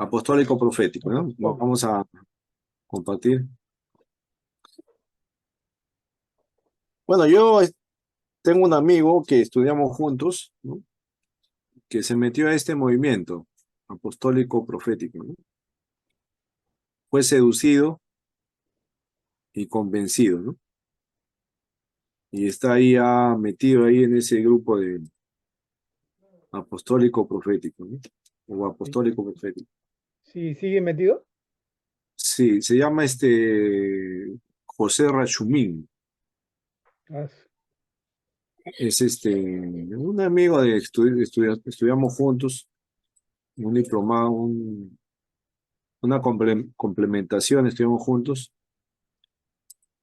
apostólico profético, ¿no? Apostólico. Vamos a compartir. Bueno, tengo un amigo que estudiamos juntos, ¿no? Que se metió a este movimiento apostólico profético, ¿no? Fue seducido y convencido, ¿no? Y está ahí metido ahí en ese grupo de apostólico profético, ¿no? O Sí, apostólico profético. sí, ¿sigue metido? Sí, se llama José Rachumín. Ah, Es un amigo de estudiamos juntos, un diplomado, una complementación, estudiamos juntos,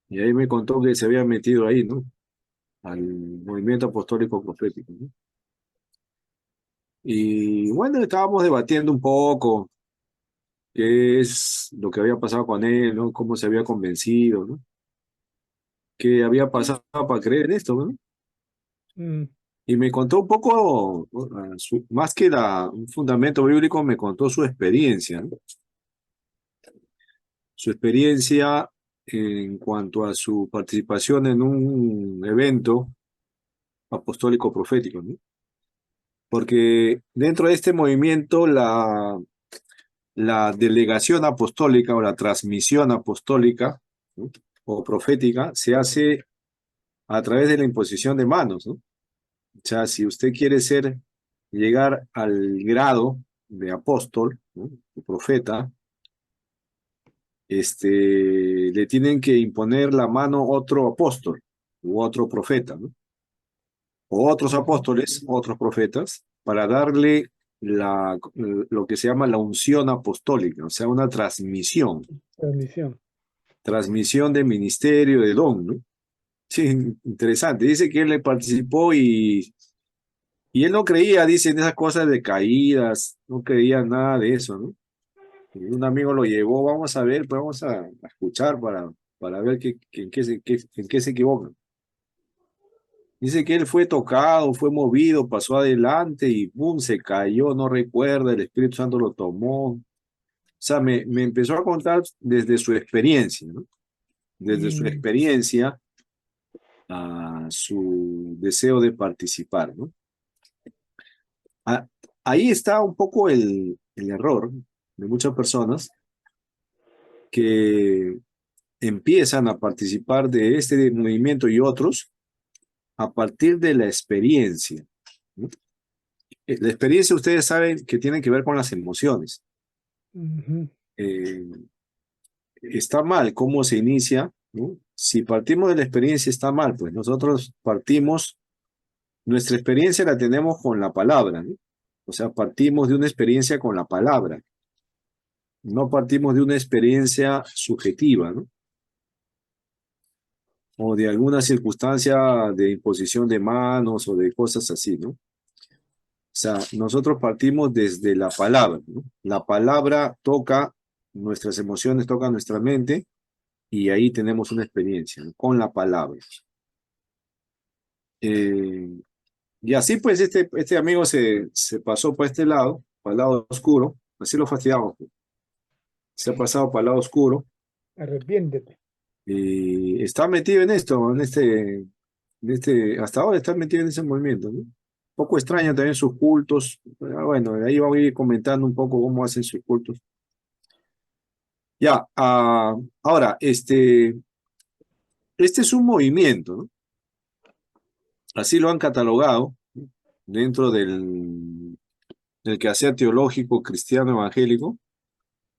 y ahí me contó que se había metido ahí, ¿no? Al movimiento apostólico profético, ¿no? Y bueno, estábamos debatiendo un poco qué es lo que había pasado con él, ¿no? Cómo se había convencido, ¿no? Qué había pasado para creer en esto, ¿no? mm, Y me contó un poco, más que un fundamento bíblico, me contó su experiencia, ¿no? Su experiencia en cuanto a su participación en un evento apostólico profético, ¿no? Porque dentro de este movimiento la delegación apostólica o la transmisión apostólica, ¿no? O profética se hace a través de la imposición de manos, ¿no? O sea, si usted quiere llegar al grado de apóstol, ¿no? O profeta, le tienen que imponer la mano otro apóstol u otro profeta, ¿no? O otros ujú, apóstoles, otros profetas, para darle lo que se llama la unción apostólica, o sea, una transmisión. transmisión de ministerio, de don, ¿no? Sí, interesante. Dice que él le participó y él no creía, dice, en esas cosas de caídas, no creía nada de eso, ¿no? Y un amigo lo llevó, vamos a ver, pues vamos a escuchar para ver en qué se equivoca. Dice que él fue tocado, fue movido, pasó adelante y ¡pum! Se cayó, no recuerda, el Espíritu Santo lo tomó. O sea, me empezó a contar desde su experiencia, ¿no? Desde su Mm, experiencia a su deseo de participar, ¿no? Ah, ahí está un poco el error de muchas personas que empiezan a participar de este movimiento y otros a partir de la experiencia, ¿no? La experiencia, ustedes saben que tiene que ver con las emociones. ujú, Eh, está mal cómo se inicia, ¿no? Si partimos de la experiencia está mal, pues nosotros nuestra experiencia la tenemos con la palabra, ¿no? O sea, partimos de una experiencia con la palabra, no partimos de una experiencia subjetiva, ¿no? O de alguna circunstancia de imposición de manos o de cosas así, ¿no? O sea, nosotros partimos desde la palabra, ¿no? La palabra toca nuestras emociones, toca nuestra mente y ahí tenemos una experiencia, ¿no? Con la palabra. Eh, y así pues este amigo se pasó para este lado, para el lado oscuro, así lo fastidiamos, pues. Se ha pasado para el lado oscuro arrepiéntete. y está metido en esto, hasta ahora está metido en ese movimiento, ¿no? Un poco extraño Mm, también sus cultos, pero bueno, de ahí vamos a ir comentando un poco cómo hacen sus cultos. Ya, ahora, este es un movimiento, ¿no? Así lo han catalogado dentro del quehacer teológico cristiano evangélico,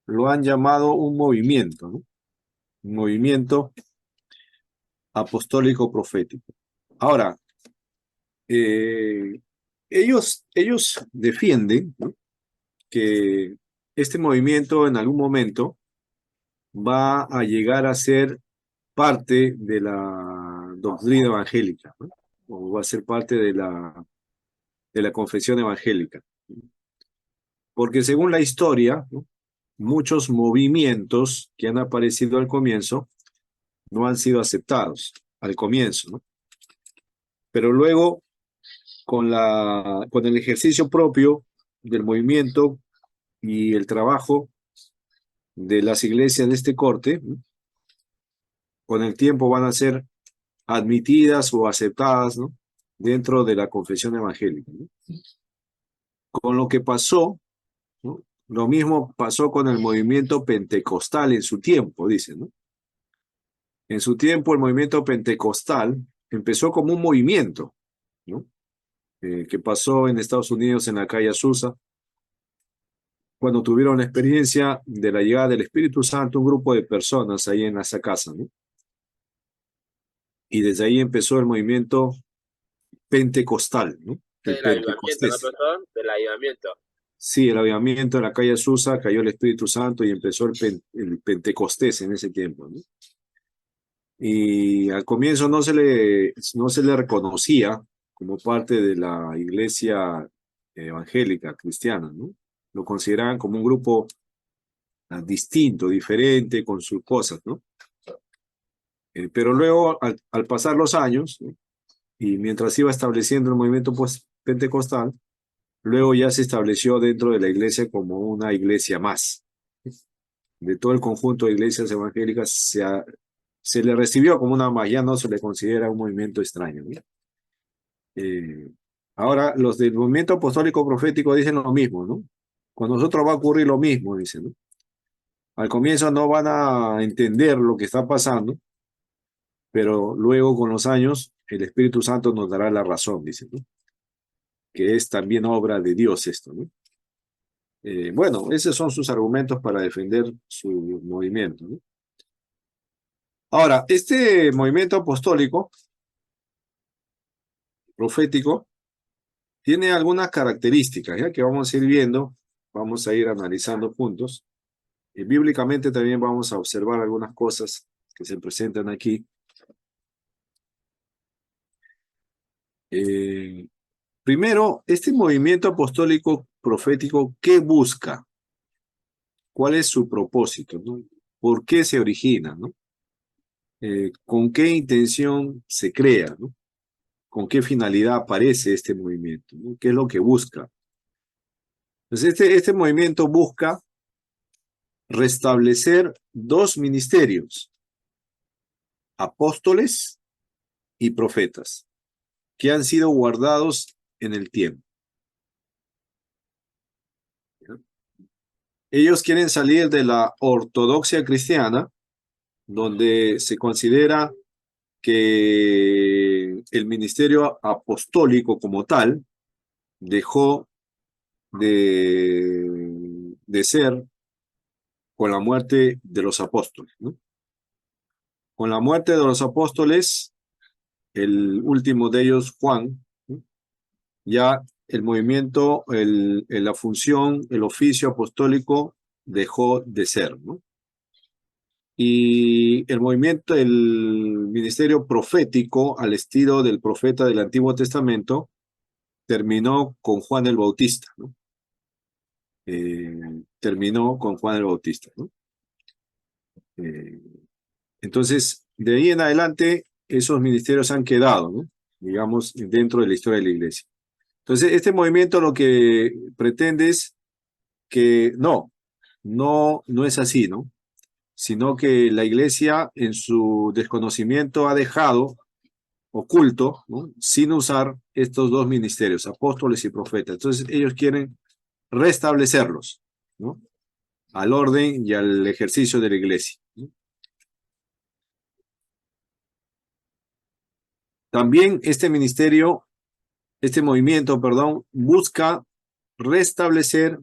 lo han llamado un movimiento, ¿no? Un movimiento apostólico profético. Ahora, eh, ellos defienden, ¿no? Que este movimiento en algún momento va a llegar a ser parte de la doctrina evangélica, ¿no? O va a ser parte de la confesión evangélica. Porque según la historia, ¿no? Muchos movimientos que han aparecido al comienzo no han sido aceptados al comienzo, ¿no? Pero luego, con el ejercicio propio del movimiento, y el trabajo de las iglesias de este corte, ¿no? Con el tiempo van a ser admitidas o aceptadas, ¿no? Dentro de la confesión evangélica, ¿no? Con lo que pasó, ¿no? Lo mismo pasó con el movimiento pentecostal en su tiempo, dicen, ¿no? En su tiempo el movimiento pentecostal empezó como un movimiento, ¿no? Que pasó en Estados Unidos en la calle Azusa, cuando tuvieron la experiencia de la llegada del Espíritu Santo, un grupo de personas ahí en esa casa, ¿no? Y desde ahí empezó el movimiento pentecostal, ¿no? El Del avivamiento, ¿no, pentecostés. profesor? Del avivamiento. Sí, el avivamiento en la calle Azusa, cayó el Espíritu Santo y empezó el Pentecostés en ese tiempo, ¿no? Y al comienzo no se le reconocía como parte de la iglesia evangélica cristiana, ¿no? Lo consideraban como un grupo distinto, diferente, con sus cosas, ¿no? Pero luego, al pasar los años, ¿no? Y mientras iba estableciendo el movimiento pentecostal, luego ya se estableció dentro de la iglesia como una iglesia más. De todo el conjunto de iglesias evangélicas se le recibió como una más, ya no se le considera un movimiento extraño, ¿no? Eh, Ahora, los del movimiento apostólico profético dicen lo mismo, ¿no? Con nosotros va a ocurrir lo mismo, dicen, ¿no? Al comienzo no van a entender lo que está pasando, pero luego con los años el Espíritu Santo nos dará la razón, dicen, ¿no? Que es también obra de Dios esto, ¿no? Bueno, esos son sus argumentos para defender su movimiento, ¿no? Ahora, este movimiento apostólico, profético, tiene algunas características, ya que vamos a ir viendo, vamos a ir analizando juntos. Y bíblicamente también vamos a observar algunas cosas que se presentan aquí. Eh, Primero, este movimiento apostólico profético, ¿qué busca? ¿Cuál es su propósito, ¿no? ¿Por qué se origina, ¿no? ¿Con qué intención se crea, ¿no? ¿Con qué finalidad aparece este movimiento, ¿no? ¿Qué es lo que busca? Entonces, este movimiento busca restablecer dos ministerios, apóstoles y profetas, que han sido guardados en el tiempo. Ellos quieren salir de la ortodoxia cristiana, donde se considera que el ministerio apostólico como tal dejó de ser con la muerte de los apóstoles, ¿no? Con la muerte de los apóstoles, el último de ellos, Juan, ¿no? Ya el movimiento, la función, el oficio apostólico dejó de ser, ¿no? Y el movimiento, el ministerio profético, al estilo del profeta del Antiguo Testamento, terminó con Juan el Bautista, ¿no? Terminó con Juan el Bautista, ¿no? Eh, entonces, de ahí en adelante, esos ministerios han quedado, ¿no? Digamos, dentro de la historia de la iglesia. Entonces, este movimiento lo que pretende es que no es así, ¿no? Sino que la iglesia en su desconocimiento ha dejado oculto, ¿no? Sin usar estos dos ministerios, apóstoles y profetas. Entonces ellos quieren restablecerlos, ¿no? Al orden y al ejercicio de la iglesia, ¿no? También este movimiento, perdón, busca restablecer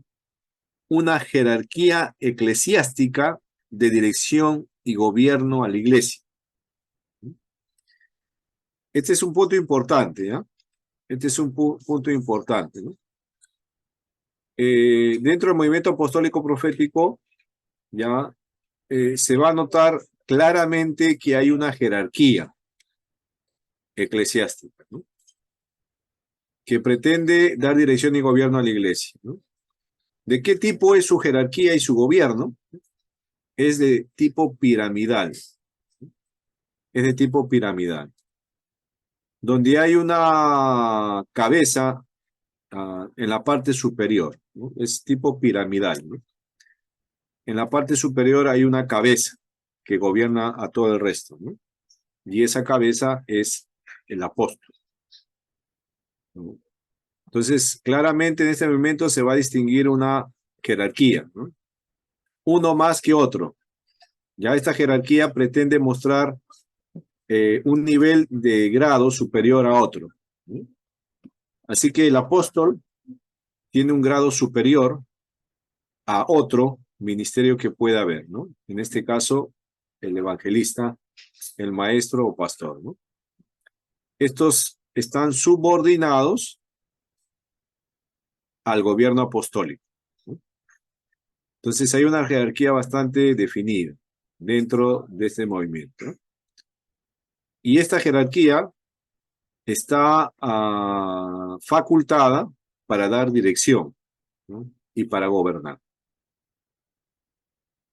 una jerarquía eclesiástica de dirección y gobierno a la iglesia. Este es un punto importante, ¿eh? Este es un punto importante, ¿no? Dentro del movimiento apostólico profético, ya se va a notar claramente que hay una jerarquía eclesiástica, ¿no? Que pretende dar dirección y gobierno a la iglesia, ¿no? ¿De qué tipo es su jerarquía y su gobierno? Es de tipo piramidal. Es de tipo piramidal. Donde hay una cabeza en la parte superior, ¿no? Es tipo piramidal, ¿no? En la parte superior hay una cabeza que gobierna a todo el resto, ¿no? Y esa cabeza es el apóstol, ¿no? Entonces, claramente en este momento se va a distinguir una jerarquía, ¿no? Uno más que otro. Ya esta jerarquía pretende mostrar un nivel de grado superior a otro, ¿no? Así que el apóstol tiene un grado superior a otro ministerio que pueda haber, ¿no? En este caso, el evangelista, el maestro o pastor, ¿no? Estos están subordinados al gobierno apostólico, ¿no? Entonces hay una jerarquía bastante definida dentro de este movimiento, ¿no? Y esta jerarquía está facultada para dar dirección, ¿no? Y para gobernar.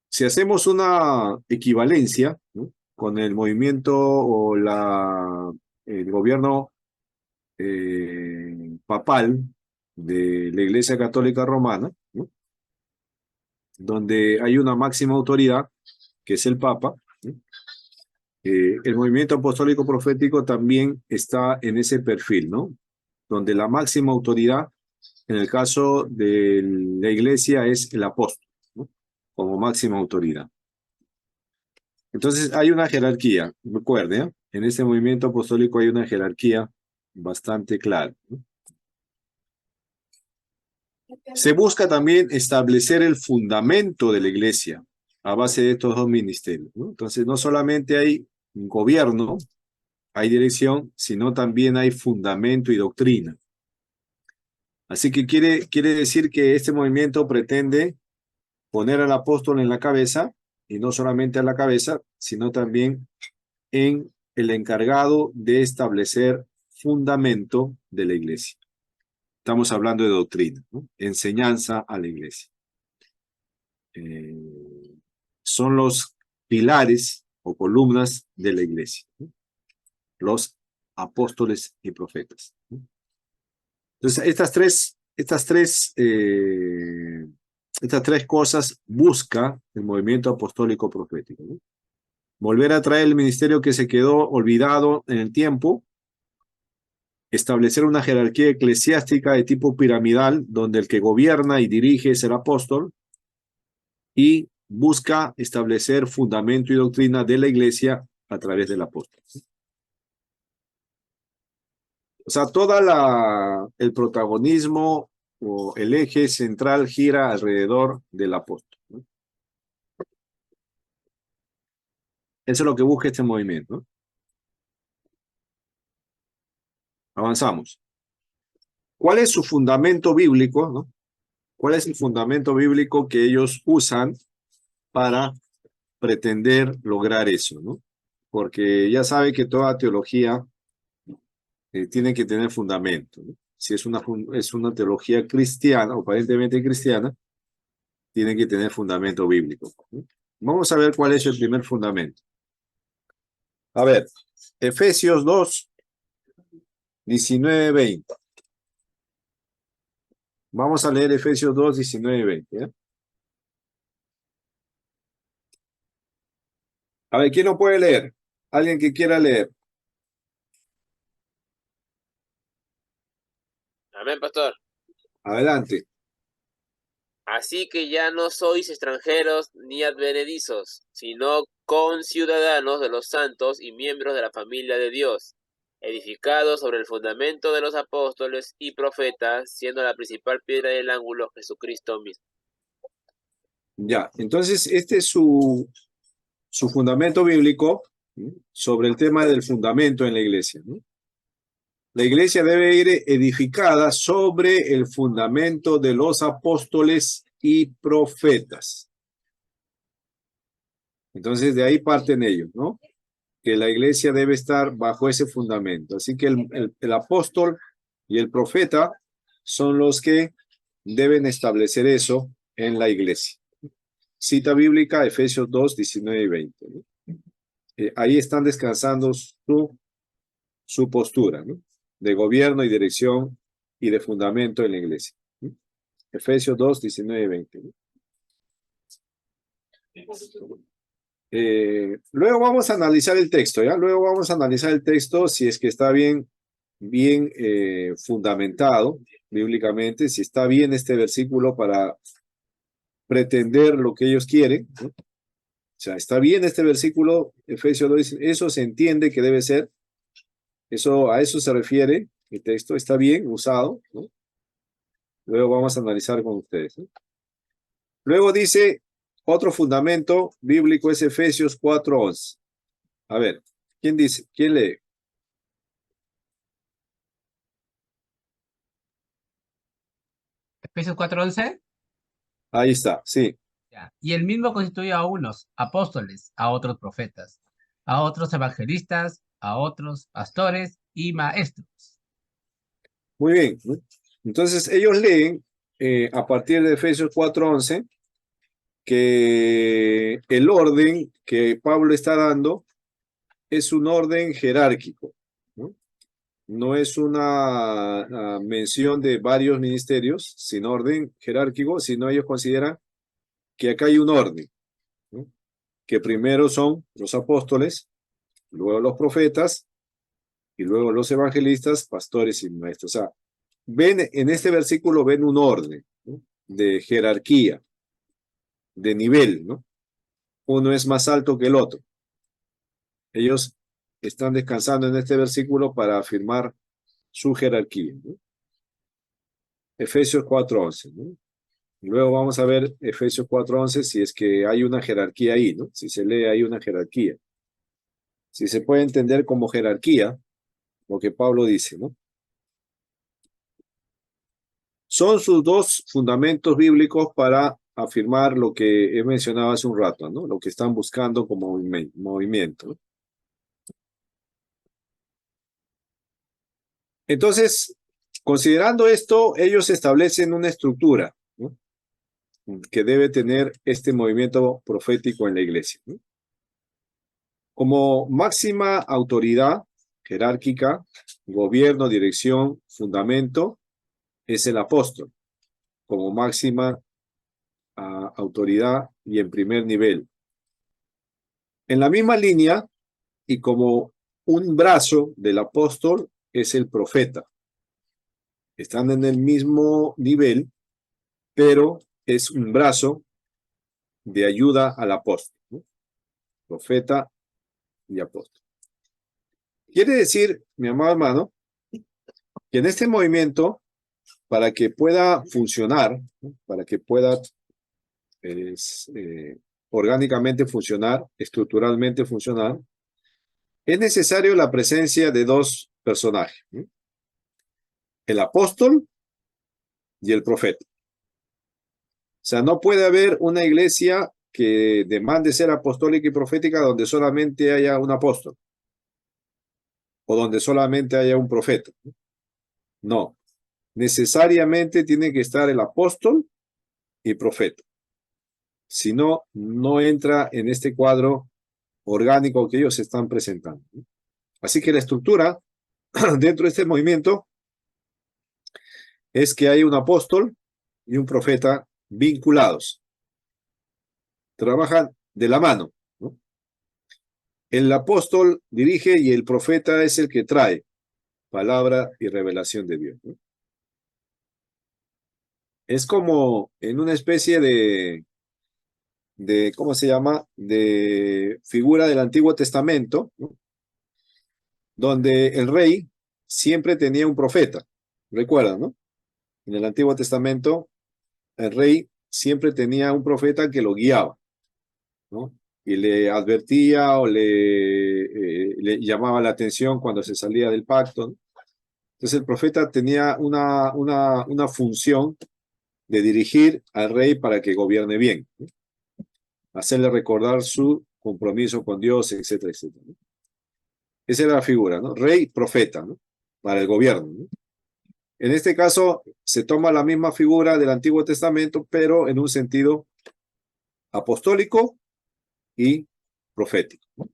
Si hacemos una equivalencia, ¿no?, con el movimiento o el gobierno papal de la Iglesia Católica Romana, ¿no?, donde hay una máxima autoridad, que es el Papa, ¿no? El movimiento apostólico profético también está en ese perfil, ¿no?, donde la máxima autoridad, en el caso de la Iglesia, es el apóstol, ¿no?, como máxima autoridad. Entonces hay una jerarquía, recuerde, ¿eh? En este movimiento apostólico hay una jerarquía bastante clara, ¿no? Se busca también establecer el fundamento de la iglesia a base de estos dos ministerios, ¿no? Entonces no solamente hay gobierno, hay dirección, sino también hay fundamento y doctrina. Así que quiere decir que este movimiento pretende poner al apóstol en la cabeza, y no solamente a la cabeza, sino también en el encargado de establecer fundamento de la iglesia. Estamos hablando de doctrina, ¿no?, enseñanza a la iglesia. Son los pilares o columnas de la iglesia, ¿no?, los apóstoles y profetas, ¿no? Entonces, estas tres cosas busca el movimiento apostólico profético, ¿no? Volver a traer el ministerio que se quedó olvidado en el tiempo, establecer una jerarquía eclesiástica de tipo piramidal, donde el que gobierna y dirige es el apóstol, y busca establecer fundamento y doctrina de la iglesia a través del apóstol. O sea, el protagonismo o el eje central gira alrededor del apóstol, ¿no? Eso es lo que busca este movimiento, ¿no? Avanzamos. ¿Cuál es su fundamento bíblico, ¿no? ¿Cuál es el fundamento bíblico que ellos usan para pretender lograr eso, ¿no? Porque ya sabe que toda teología tiene que tener fundamento, ¿no? Si es una teología cristiana, o aparentemente cristiana, tiene que tener fundamento bíblico, ¿no? Vamos a ver cuál es el primer fundamento. A ver, Efesios 2, 19, 20. Vamos a leer Efesios 2, 19, 20, ¿eh? A ver, ¿quién lo puede leer? Alguien que quiera leer. Amén, pastor. Adelante. Así que ya no sois extranjeros ni advenedizos, sino conciudadanos de los santos y miembros de la familia de Dios, edificados sobre el fundamento de los apóstoles y profetas, siendo la principal piedra del ángulo Jesucristo mismo. Ya, entonces este es su fundamento bíblico, ¿no?, sobre el tema del fundamento en la iglesia, ¿no? La iglesia debe ir edificada sobre el fundamento de los apóstoles y profetas. Entonces de ahí parten ellos, ¿no?, que la iglesia debe estar bajo ese fundamento. Así que el apóstol y el profeta son los que deben establecer eso en la iglesia. Cita bíblica, Efesios 2, 19 y 20, ¿no? Ahí están descansando su postura, ¿no?, de gobierno y dirección y de fundamento en la iglesia. Efesios 2, 19 y 20. Luego vamos a analizar el texto, ¿ya? Luego vamos a analizar el texto si es que está bien fundamentado bíblicamente, si está bien este versículo para pretender lo que ellos quieren, ¿no? O sea, está bien este versículo, Efesios 2, eso se entiende que debe ser, a eso se refiere el texto, está bien usado, ¿no? Luego vamos a analizar con ustedes, ¿no? Luego dice, otro fundamento bíblico es Efesios 4:11. A ver, ¿quién dice? ¿Quién lee? Efesios 4:11. Ahí está, sí. Ya. Y él mismo constituyó a unos apóstoles, a otros profetas, a otros evangelistas, a otros pastores y maestros. Muy bien, ¿no? Entonces ellos leen a partir de Efesios 4:11 que el orden que Pablo está dando es un orden jerárquico, ¿no? No es una mención de varios ministerios sin orden jerárquico, sino ellos consideran que acá hay un orden, ¿no? Que primero son los apóstoles, luego los profetas y luego los evangelistas, pastores y maestros. O sea, ven en este versículo ven un orden, ¿no? De jerarquía, de nivel, ¿no? Uno es más alto que el otro. Ellos están descansando en este versículo para afirmar su jerarquía, ¿no? Efesios 4:11, ¿no? Luego vamos a ver Efesios 4:11 si es que hay una jerarquía ahí, ¿no? Si se lee ahí una jerarquía. Si se puede entender como jerarquía lo que Pablo dice, ¿no? Son sus dos fundamentos bíblicos para afirmar lo que he mencionado hace un rato, ¿no? Lo que están buscando como movimiento, ¿no? Entonces, considerando esto, ellos establecen una estructura, ¿no? Que debe tener este movimiento profético en la iglesia, ¿no? Como máxima autoridad jerárquica, gobierno, dirección, fundamento, es el apóstol, como máxima autoridad y en primer nivel. En la misma línea, y como un brazo del apóstol, es el profeta. Están en el mismo nivel, pero es un brazo de ayuda al apóstol, ¿no? Profeta y apóstol. Quiere decir, mi amado hermano, que en este movimiento, para que pueda funcionar, ¿no? Para que pueda orgánicamente funcionar, estructuralmente funcionar, es necesario la presencia de dos personajes, ¿no? El apóstol y el profeta. O sea, no puede haber una iglesia que demande ser apostólica y profética donde solamente haya un apóstol o donde solamente haya un profeta. No, necesariamente tiene que estar el apóstol y profeta. Si no, no entra en este cuadro orgánico que ellos están presentando. Así que la estructura dentro de este movimiento es que hay un apóstol y un profeta vinculados. Trabajan de la mano, ¿no? El apóstol dirige y el profeta es el que trae palabra y revelación de Dios, ¿no? Es como en una especie ¿cómo se llama? De figura del Antiguo Testamento, ¿no? Donde el rey siempre tenía un profeta. ¿Recuerdan, no? En el Antiguo Testamento, el rey siempre tenía un profeta que lo guiaba, ¿no? Y le advertía o le llamaba la atención cuando se salía del pacto, ¿no? Entonces el profeta tenía una función de dirigir al rey para que gobierne bien, ¿no? Hacerle recordar su compromiso con Dios, etcétera, etcétera, ¿no? Esa era la figura, ¿no? Rey, profeta, ¿no? Para el gobierno, ¿no? En este caso, se toma la misma figura del Antiguo Testamento, pero en un sentido apostólico y profético, ¿no?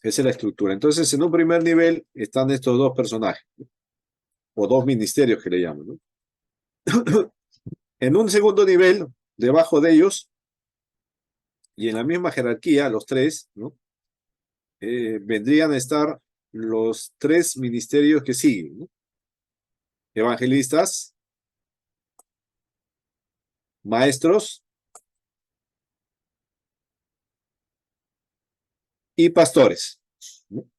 Esa es la estructura. Entonces, en un primer nivel están estos dos personajes, ¿no? o dos ministerios que le llaman, ¿no? En un segundo nivel, debajo de ellos, y en la misma jerarquía, los tres, ¿no? Vendrían a estar los tres ministerios que siguen, ¿no? Evangelistas, maestros y pastores, ¿no?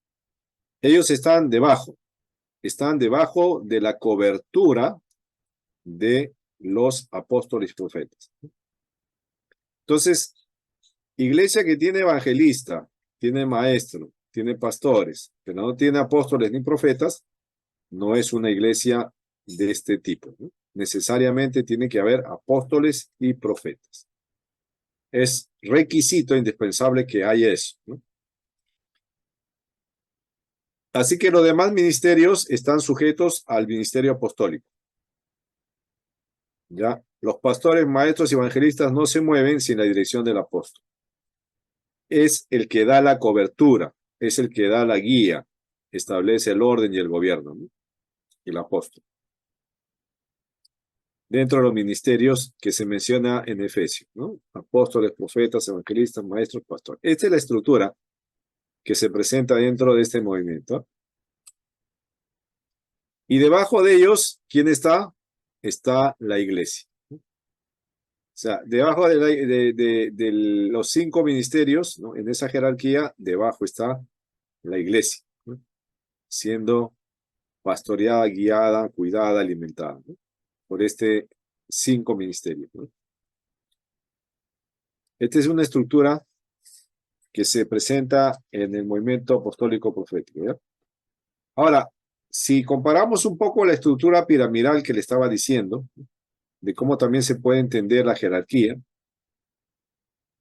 Ellos están debajo de la cobertura de los apóstoles y profetas. Entonces, iglesia que tiene evangelista, tiene maestro, tiene pastores, pero no tiene apóstoles ni profetas, no es una iglesia de este tipo, ¿no? Necesariamente tiene que haber apóstoles y profetas. Es requisito indispensable que haya eso, ¿no? Así que los demás ministerios están sujetos al ministerio apostólico. ¿Ya? Los pastores, maestros y evangelistas no se mueven sin la dirección del apóstol. Es el que da la cobertura, es el que da la guía, establece el orden y el gobierno, ¿no? El apóstol. Dentro de los ministerios que se menciona en Efesios, ¿no? Apóstoles, profetas, evangelistas, maestros, pastores. Esta es la estructura que se presenta dentro de este movimiento. Y debajo de ellos, ¿quién está? Está la iglesia. O sea, debajo de los 5 ministerios, ¿no? En esa jerarquía, debajo está la iglesia, ¿no? Siendo pastoreada, guiada, cuidada, alimentada, ¿no? Por 5 ministerios, ¿no? Esta es una estructura que se presenta en el movimiento apostólico profético, ¿ya? Ahora, si comparamos un poco la estructura piramidal que le estaba diciendo, de cómo también se puede entender la jerarquía,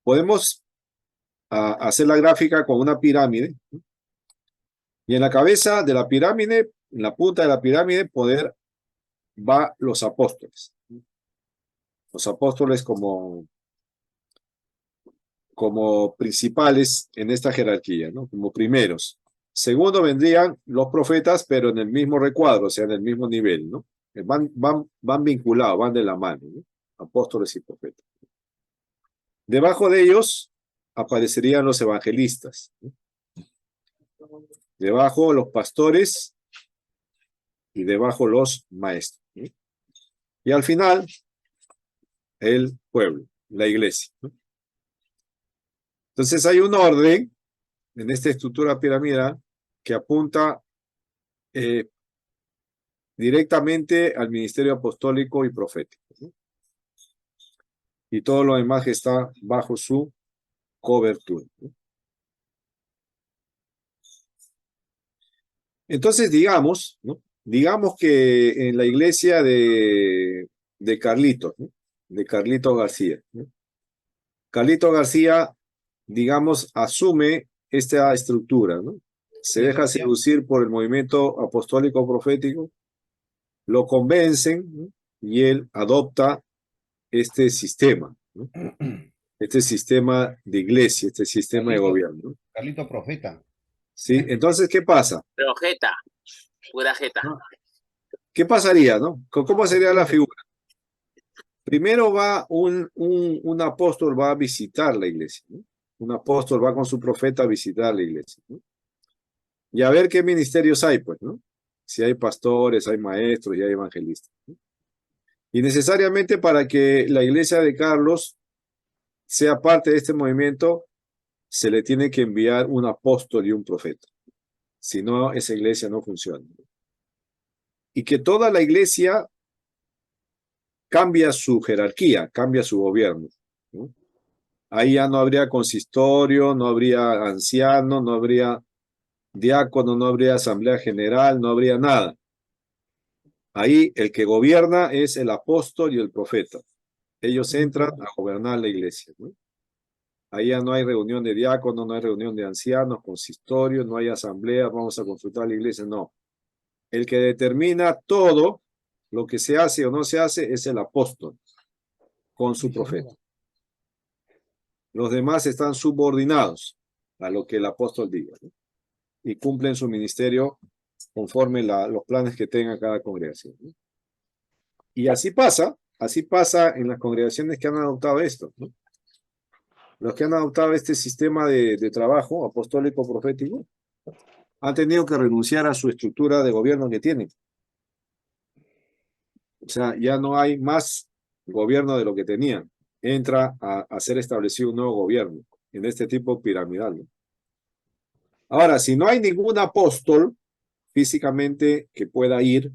podemos hacer la gráfica con una pirámide, ¿no? Y en la cabeza de la pirámide, en la punta de la pirámide, va los apóstoles. Los apóstoles como principales en esta jerarquía, ¿no? Como primeros. Segundo vendrían los profetas, pero en el mismo recuadro, o sea, en el mismo nivel, ¿no? Van vinculados, van de la mano, ¿no? Apóstoles y profetas. Debajo de ellos aparecerían los evangelistas, ¿no? Debajo los pastores y debajo los maestros, ¿no? Y al final, el pueblo, la iglesia, ¿no? Entonces hay un orden en esta estructura piramidal que apunta directamente al ministerio apostólico y profético, ¿no? Y todo lo demás que está bajo su cobertura, ¿no? Entonces digamos, ¿no? Digamos que en la iglesia de Carlitos, ¿no? De Carlito García, ¿no? Carlito García, digamos, asume esta estructura, ¿no? Se deja seducir por el movimiento apostólico profético, lo convencen, ¿no? Y él adopta este sistema, ¿no? Este sistema de iglesia, este sistema de gobierno, ¿no? Carlito Profeta. ¿Sí? Entonces, ¿qué pasa? Pero jeta, pura jeta. ¿Qué pasaría, no? ¿Cómo sería la figura? Primero va un apóstol, va a visitar la iglesia, ¿no? Un apóstol va con su profeta a visitar la iglesia, ¿no? Y a ver qué ministerios hay, pues, ¿no? Si hay pastores, hay maestros y hay evangelistas, ¿no? Y necesariamente para que la iglesia de Carlos sea parte de este movimiento, se le tiene que enviar un apóstol y un profeta. Si no, esa iglesia no funciona. Y que toda la iglesia cambia su jerarquía, cambia su gobierno, ¿no? Ahí ya no habría consistorio, no habría anciano, no habría diácono, no habría asamblea general, no habría nada. Ahí el que gobierna es el apóstol y el profeta. Ellos entran a gobernar la iglesia, ¿no? Ahí ya no hay reunión de diáconos, no hay reunión de ancianos, consistorio, no hay asamblea, vamos a consultar la iglesia, no. El que determina todo lo que se hace o no se hace es el apóstol con su profeta. Los demás están subordinados a lo que el apóstol diga, ¿no? Y cumplen su ministerio conforme los planes que tenga cada congregación, ¿no? Y así pasa en las congregaciones que han adoptado esto, ¿no? Los que han adoptado este sistema de trabajo apostólico profético han tenido que renunciar a su estructura de gobierno que tienen. O sea, ya no hay más gobierno de lo que tenían. Entra a ser establecido un nuevo gobierno en este tipo piramidal, ¿no? Ahora, si no hay ningún apóstol físicamente que pueda ir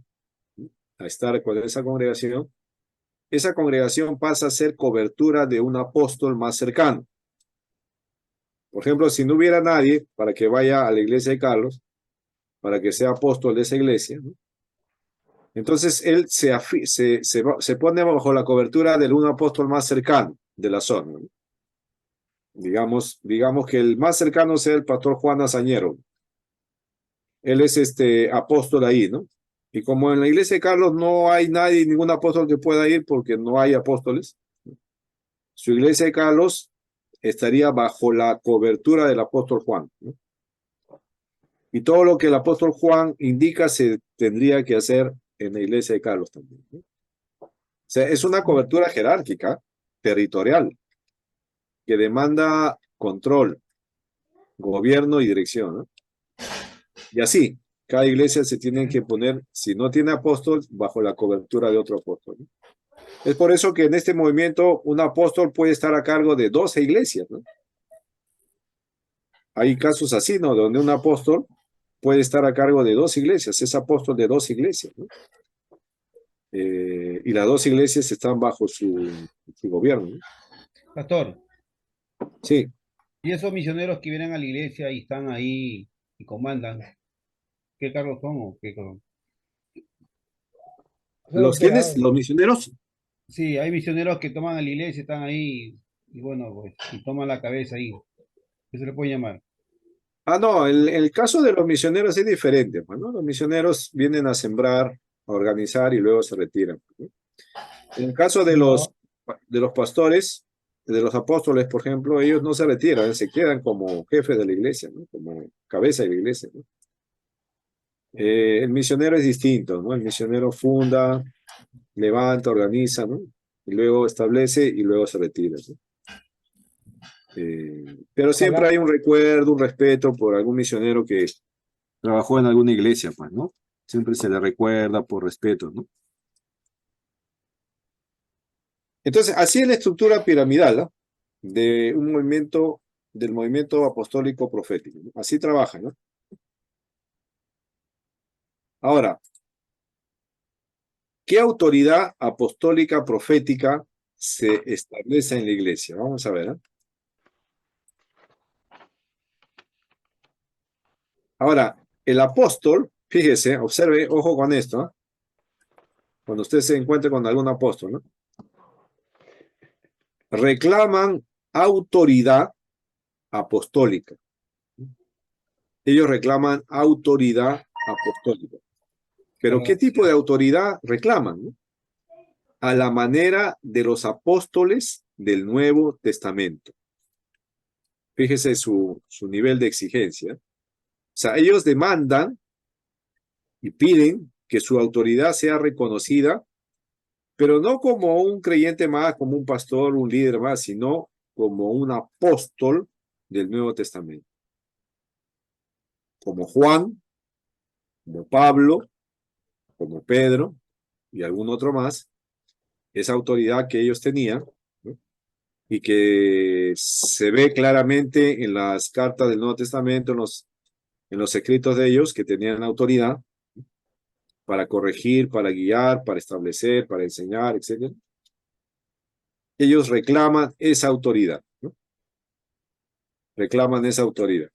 a estar con esa congregación pasa a ser cobertura de un apóstol más cercano. Por ejemplo, si no hubiera nadie para que vaya a la iglesia de Carlos, para que sea apóstol de esa iglesia, ¿no? Entonces él se pone bajo la cobertura de un apóstol más cercano de la zona, ¿no? Digamos que el más cercano sea el pastor Juan Azañero. Él es apóstol ahí, ¿no? Y como en la iglesia de Carlos no hay nadie, ningún apóstol que pueda ir porque no hay apóstoles, su iglesia de Carlos estaría bajo la cobertura del apóstol Juan, ¿no? Y todo lo que el apóstol Juan indica se tendría que hacer en la iglesia de Carlos también, ¿no? O sea, es una cobertura jerárquica, territorial, que demanda control, gobierno y dirección, ¿no? Y así, cada iglesia se tiene que poner, si no tiene apóstol, bajo la cobertura de otro apóstol, ¿no? Es por eso que en este movimiento un apóstol puede estar a cargo de 12 iglesias, ¿no? Hay casos así, ¿no? Donde un apóstol puede estar a cargo de 2 iglesias, es apóstol de 2 iglesias, ¿no? Y las 2 iglesias están bajo su gobierno, ¿no? Pastor, Sí. y esos misioneros que vienen a la iglesia y están ahí y comandan, ¿qué cargos son o qué? ¿Los quiénes? ¿Los misioneros? Sí, hay misioneros que toman a la iglesia, están ahí y bueno, pues, y toman la cabeza ahí. ¿Qué se le puede llamar? Ah, no, el caso de los misioneros es diferente, pues, ¿no? Los misioneros vienen a sembrar, a organizar y luego se retiran, ¿no? En el caso de los pastores, de los apóstoles, por ejemplo, ellos no se retiran, se quedan como jefes de la iglesia, ¿no? Como cabeza de la iglesia, ¿no? El misionero es distinto, ¿no? El misionero funda, levanta, organiza, ¿no? Y luego establece y luego se retira, ¿no? Pero siempre hay un recuerdo, un respeto por algún misionero que trabajó en alguna iglesia, pues, ¿no? Siempre se le recuerda por respeto, ¿no? Entonces, así es la estructura piramidal, ¿no? De un movimiento, del movimiento apostólico profético, ¿no? Así trabaja, ¿no? Ahora, ¿qué autoridad apostólica profética se establece en la iglesia? Vamos a ver, ¿eh? Ahora, el apóstol, fíjese, observe, ojo con esto, ¿eh? Cuando usted se encuentre con algún apóstol, ¿no? Reclaman autoridad apostólica. Ellos reclaman autoridad apostólica. Pero ¿qué tipo de autoridad reclaman, ¿no? A la manera de los apóstoles del Nuevo Testamento. Fíjese su nivel de exigencia. O sea, ellos demandan y piden que su autoridad sea reconocida, pero no como un creyente más, como un pastor, un líder más, sino como un apóstol del Nuevo Testamento. Como Juan, como Pablo, como Pedro y algún otro más, esa autoridad que ellos tenían, ¿no? Y que se ve claramente en las cartas del Nuevo Testamento, en los escritos de ellos, que tenían autoridad para corregir, para guiar, para establecer, para enseñar, etc. Ellos reclaman esa autoridad, ¿no? Reclaman esa autoridad.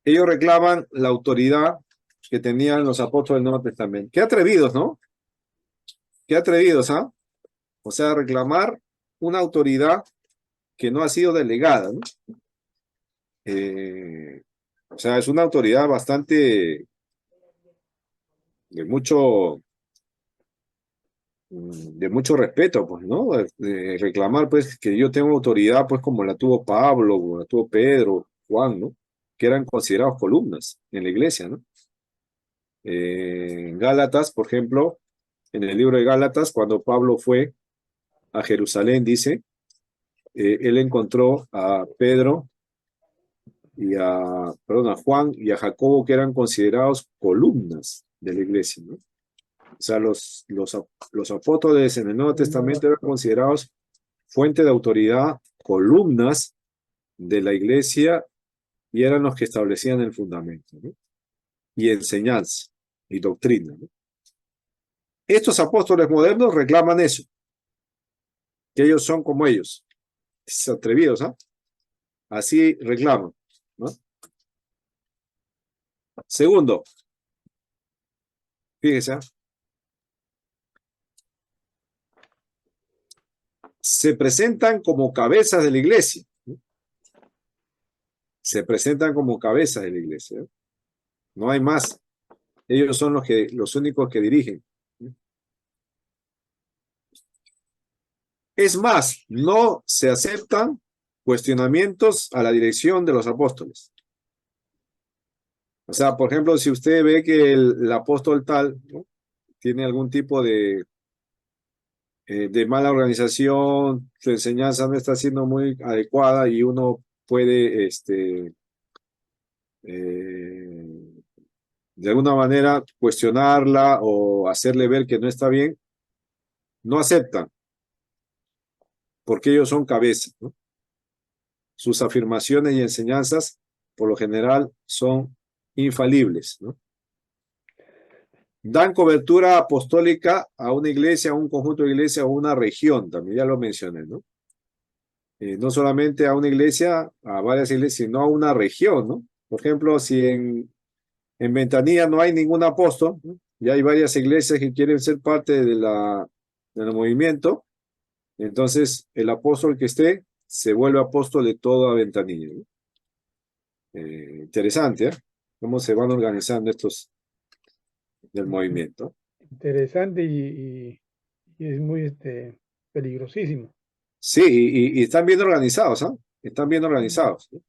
Ellos reclaman la autoridad que tenían los apóstoles del Nuevo Testamento. Qué atrevidos, ¿no? Qué atrevidos, ¿ah? O sea, reclamar una autoridad que no ha sido delegada, ¿no? O sea, es una autoridad bastante de mucho respeto, pues, ¿no? De reclamar, pues, que yo tengo autoridad, pues, como la tuvo Pablo, como la tuvo Pedro, Juan, ¿no? Que eran considerados columnas en la iglesia, ¿no? En Gálatas, por ejemplo, en el libro de Gálatas, cuando Pablo fue a Jerusalén, dice, él encontró a Pedro y a Juan y a Jacobo, que eran considerados columnas de la iglesia, ¿no? O sea, los apóstoles en el Nuevo Testamento eran considerados fuente de autoridad, columnas de la iglesia, y eran los que establecían el fundamento, ¿no? Y enseñanza y doctrina, ¿no? Estos apóstoles modernos reclaman eso, que ellos son como ellos, atrevidos, ¿ah? Así reclaman, ¿no? Segundo, fíjese, ¿ah? Se presentan como cabezas de la iglesia, ¿no? Se presentan como cabezas de la iglesia, ¿no? No hay más. Ellos son los únicos que dirigen. Es más, no se aceptan cuestionamientos a la dirección de los apóstoles. O sea, por ejemplo, si usted ve que el apóstol tal, ¿no?, tiene algún tipo de mala organización, su enseñanza no está siendo muy adecuada y uno puede, de alguna manera, cuestionarla o hacerle ver que no está bien, no aceptan, porque ellos son cabeza, ¿no? Sus afirmaciones y enseñanzas, por lo general, son infalibles, ¿no? Dan cobertura apostólica a una iglesia, a un conjunto de iglesias o a una región, también ya lo mencioné, ¿no? No solamente a una iglesia, a varias iglesias, sino a una región, ¿no? Por ejemplo, si en Ventanilla no hay ningún apóstol, ¿no?, y hay varias iglesias que quieren ser parte del movimiento, entonces el apóstol que esté se vuelve apóstol de toda Ventanilla, ¿no? Interesante, ¿eh? Cómo se van organizando estos del movimiento. Interesante y es muy peligrosísimo. Sí, y están bien organizados, ¿ah? Están bien organizados, ¿no?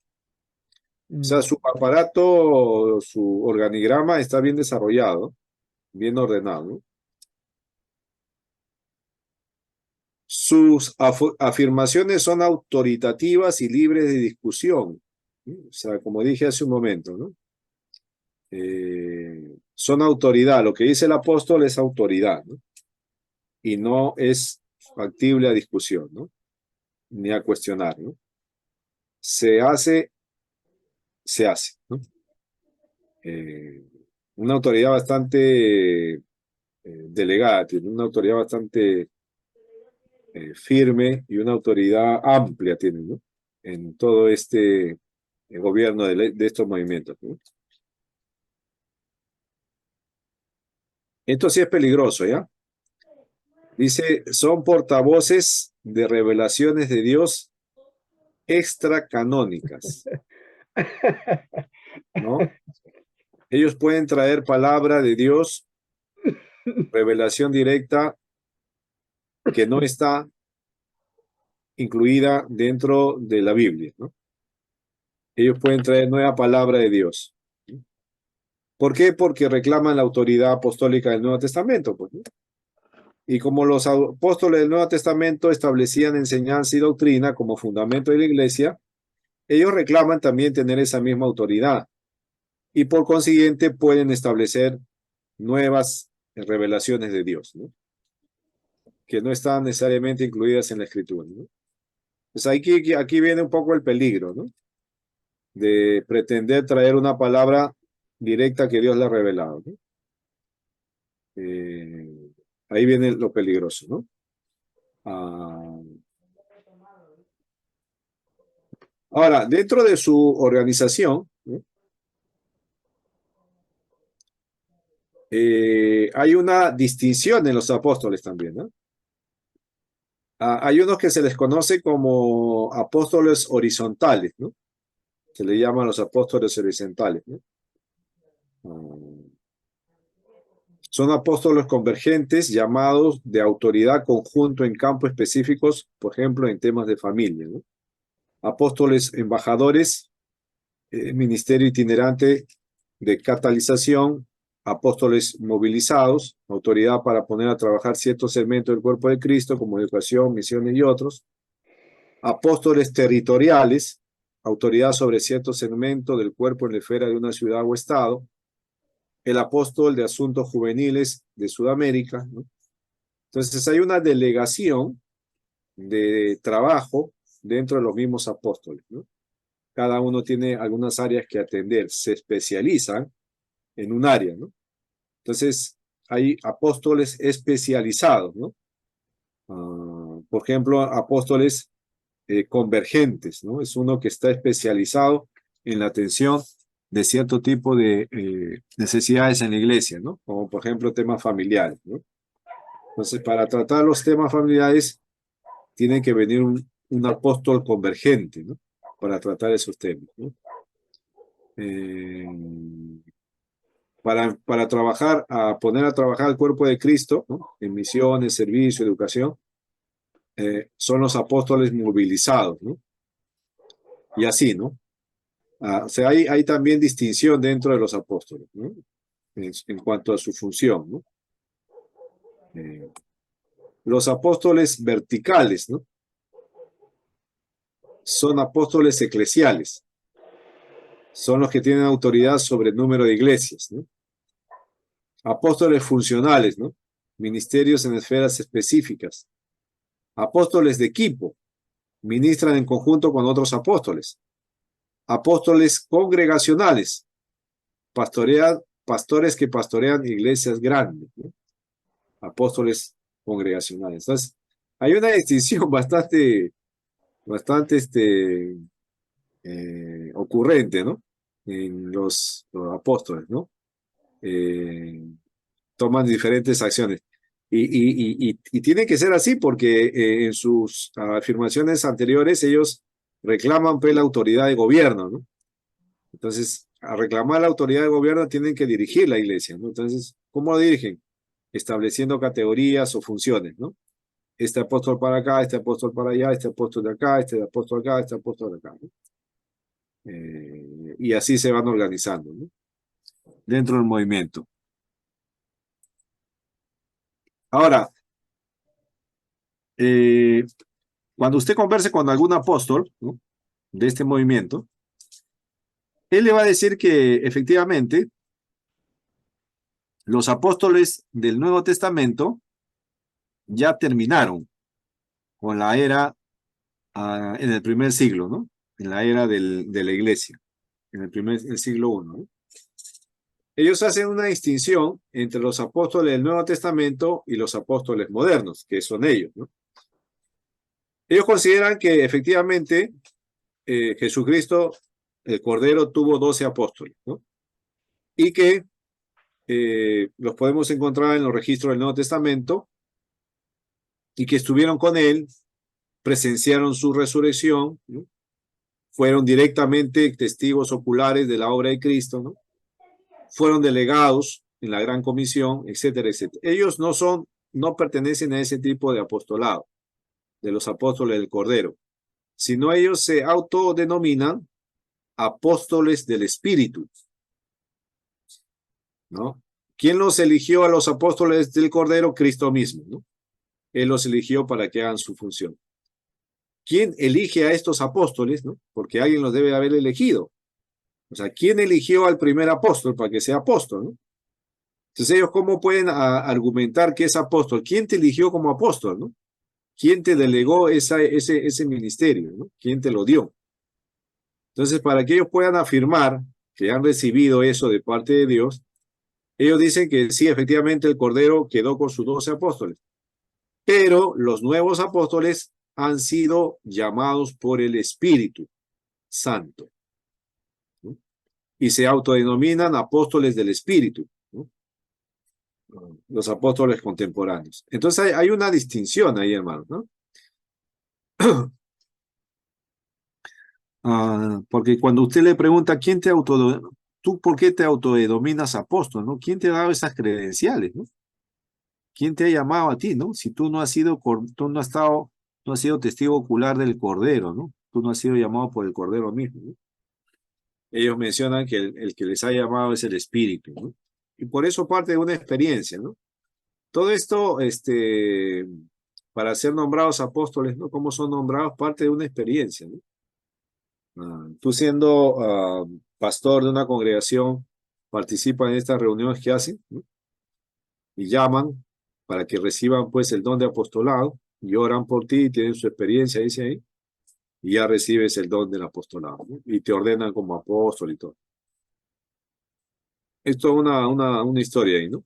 O sea, su aparato, su organigrama está bien desarrollado, bien ordenado, ¿no? Sus afirmaciones son autoritativas y libres de discusión, ¿no? O sea, como dije hace un momento, ¿no? Son autoridad. Lo que dice el apóstol es autoridad, ¿no? Y no es factible a discusión, ¿no? Ni a cuestionar, ¿no? Se hace, ¿no? Una autoridad bastante delegada, tiene una autoridad bastante firme y una autoridad amplia tiene, ¿no?, en todo este gobierno de estos movimientos, ¿no? Esto sí es peligroso, ¿ya? Dice, son portavoces de revelaciones de Dios extracanónicas, ¿no? Ellos pueden traer palabra de Dios, revelación directa, que no está incluida dentro de la Biblia, ¿no? Ellos pueden traer nueva palabra de Dios. ¿Por qué? Porque reclaman la autoridad apostólica del Nuevo Testamento, pues, ¿no? Y como los apóstoles del Nuevo Testamento establecían enseñanza y doctrina como fundamento de la iglesia, ellos reclaman también tener esa misma autoridad y por consiguiente pueden establecer nuevas revelaciones de Dios, ¿no?, que no están necesariamente incluidas en la Escritura, ¿no? Pues aquí viene un poco el peligro, ¿no?, de pretender traer una palabra directa que Dios le ha revelado, ¿no? Ahí viene lo peligroso, ¿no? Ahora, dentro de su organización, ¿no?, hay una distinción en los apóstoles también, ¿no? Hay unos que se les conoce como apóstoles horizontales, ¿no? Se le llaman los apóstoles horizontales, ¿no? Son apóstoles convergentes llamados de autoridad conjunto en campos específicos, por ejemplo, en temas de familia, ¿no? Apóstoles embajadores, ministerio itinerante de catalización, apóstoles movilizados, autoridad para poner a trabajar ciertos segmentos del cuerpo de Cristo, como educación, misiones y otros. Apóstoles territoriales, autoridad sobre ciertos segmentos del cuerpo en la esfera de una ciudad o estado. El apóstol de asuntos juveniles de Sudamérica, ¿no? Entonces hay una delegación de trabajo dentro de los mismos apóstoles, ¿no? Cada uno tiene algunas áreas que atender, se especializan en un área, ¿no? Entonces hay apóstoles especializados, ¿no? Por ejemplo, apóstoles convergentes, ¿no? Es uno que está especializado en la atención de cierto tipo de necesidades en la iglesia, ¿no? Como por ejemplo temas familiares, ¿no? Entonces, para tratar los temas familiares, tiene que venir un apóstol convergente, ¿no? Para tratar esos temas, ¿no? Para trabajar, a poner a trabajar al cuerpo de Cristo, ¿no? En misiones, servicio, educación, son los apóstoles movilizados, ¿no? Y así, ¿no? O sea, hay también distinción dentro de los apóstoles, ¿no? En cuanto a su función, ¿no? Los apóstoles verticales, ¿no? Son apóstoles eclesiales. Son los que tienen autoridad sobre el número de iglesias, ¿no? Apóstoles funcionales, ¿no? Ministerios en esferas específicas. Apóstoles de equipo. Ministran en conjunto con otros apóstoles. Apóstoles congregacionales. Pastores que pastorean iglesias grandes, ¿no? Apóstoles congregacionales. Entonces, hay una distinción bastante ocurrente, ¿no? En los apóstoles, ¿no? Toman diferentes acciones. Y tiene que ser así porque en sus afirmaciones anteriores ellos reclaman pues, la autoridad de gobierno, ¿no? Entonces, a reclamar la autoridad de gobierno tienen que dirigir la iglesia, ¿no? Entonces, ¿cómo lo dirigen? Estableciendo categorías o funciones, ¿no? Este apóstol para acá, este apóstol para allá, este apóstol de acá, este apóstol acá, este apóstol de acá, ¿no? Y así se van organizando, ¿no? Dentro del movimiento. Ahora, cuando usted converse con algún apóstol, ¿no? De este movimiento, él le va a decir que efectivamente los apóstoles del Nuevo Testamento ya terminaron con la era en el primer siglo, ¿no? En la era de la iglesia, en el siglo I, ¿no? Ellos hacen una distinción entre los apóstoles del Nuevo Testamento y los apóstoles modernos, que son ellos, ¿no? Ellos consideran que efectivamente Jesucristo, el Cordero, tuvo 12 apóstoles, ¿no? Y que los podemos encontrar en los registros del Nuevo Testamento y que estuvieron con él, presenciaron su resurrección, ¿no? Fueron directamente testigos oculares de la obra de Cristo, ¿no? Fueron delegados en la Gran Comisión, etcétera, etcétera. Ellos no pertenecen a ese tipo de apostolado, de los apóstoles del Cordero, sino ellos se autodenominan apóstoles del Espíritu, ¿no? ¿Quién los eligió a los apóstoles del Cordero? Cristo mismo, ¿no? Él los eligió para que hagan su función. ¿Quién elige a estos apóstoles, ¿no? Porque alguien los debe haber elegido. O sea, ¿quién eligió al primer apóstol para que sea apóstol, ¿no? Entonces ellos, ¿cómo pueden argumentar que es apóstol? ¿Quién te eligió como apóstol, no? ¿Quién te delegó ese ministerio, ¿no? ¿Quién te lo dio? Entonces, para que ellos puedan afirmar que han recibido eso de parte de Dios, ellos dicen que sí, efectivamente el Cordero quedó con sus 12 apóstoles, pero los nuevos apóstoles han sido llamados por el Espíritu Santo, ¿no? Y se autodenominan apóstoles del Espíritu, ¿no? Los apóstoles contemporáneos. Entonces hay una distinción ahí, hermano, ¿no? Porque cuando usted le pregunta quién te ¿tú por qué te autodenominas apóstol, no? ¿Quién te ha dado esas credenciales, no? ¿Quién te ha llamado a ti, no? Si tú no has sido, tú no has estado, no has sido testigo ocular del Cordero, ¿no? Tú no has sido llamado por el Cordero mismo, ¿no? Ellos mencionan que el que les ha llamado es el Espíritu, ¿no? Y por eso parte de una experiencia, ¿no? Todo esto, para ser nombrados apóstoles, ¿no? ¿Cómo son nombrados? Parte de una experiencia, ¿no? Tú siendo pastor de una congregación, participa en estas reuniones que hacen, ¿no? Y llaman para que reciban pues el don de apostolado y oran por ti, tienen su experiencia, dice ahí, y ya recibes el don del apostolado, ¿no? Y te ordenan como apóstol y todo. Esto es una historia ahí, ¿no?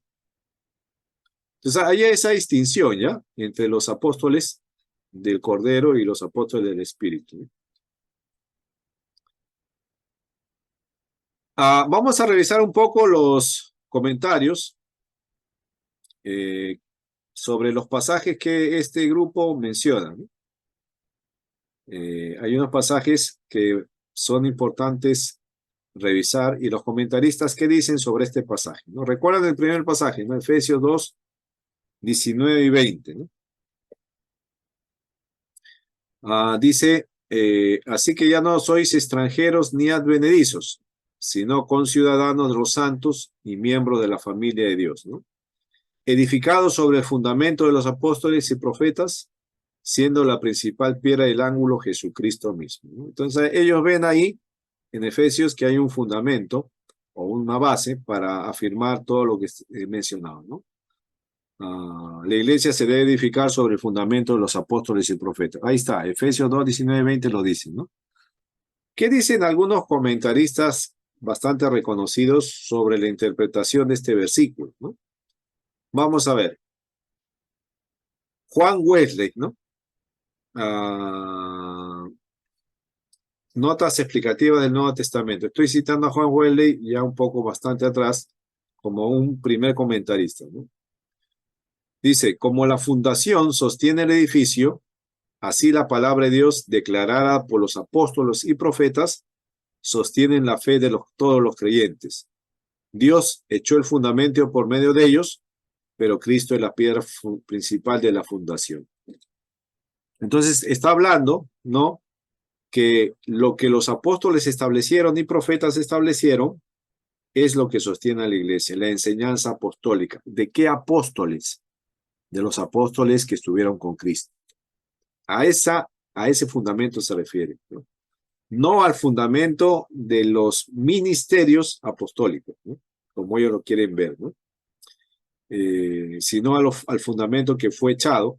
Entonces hay esa distinción ya entre los apóstoles del Cordero y los apóstoles del Espíritu, ¿no? Vamos a revisar un poco los comentarios sobre los pasajes que este grupo menciona, ¿no? Hay unos pasajes que son importantes revisar y los comentaristas qué dicen sobre este pasaje, ¿no? Recuerdan el primer pasaje, ¿no? Efesios 2, 19 y 20, ¿no? Dice, así que ya no sois extranjeros ni advenedizos, sino conciudadanos de los santos y miembros de la familia de Dios, ¿no? Edificados sobre el fundamento de los apóstoles y profetas, siendo la principal piedra del ángulo Jesucristo mismo, ¿no? Entonces ellos ven ahí en Efesios que hay un fundamento o una base para afirmar todo lo que he mencionado, ¿no? La iglesia se debe edificar sobre el fundamento de los apóstoles y profetas. Ahí está, Efesios 2, 19 y 20 lo dicen, ¿no? ¿Qué dicen algunos comentaristas bastante reconocidos sobre la interpretación de este versículo, ¿no? Vamos a ver. Juan Wesley, ¿no? Notas explicativas del Nuevo Testamento. Estoy citando a Juan Wesley ya un poco bastante atrás como un primer comentarista, ¿no? Dice, como la fundación sostiene el edificio, así la palabra de Dios declarada por los apóstoles y profetas sostienen la fe de todos los creyentes. Dios echó el fundamento por medio de ellos, pero Cristo es la piedra principal de la fundación. Entonces está hablando, ¿no? Que lo que los apóstoles establecieron y profetas establecieron es lo que sostiene a la iglesia, la enseñanza apostólica. ¿De qué apóstoles? De los apóstoles que estuvieron con Cristo. A ese fundamento se refiere, ¿no? No al fundamento de los ministerios apostólicos, ¿no? Como ellos lo quieren ver, ¿no? Sino al fundamento que fue echado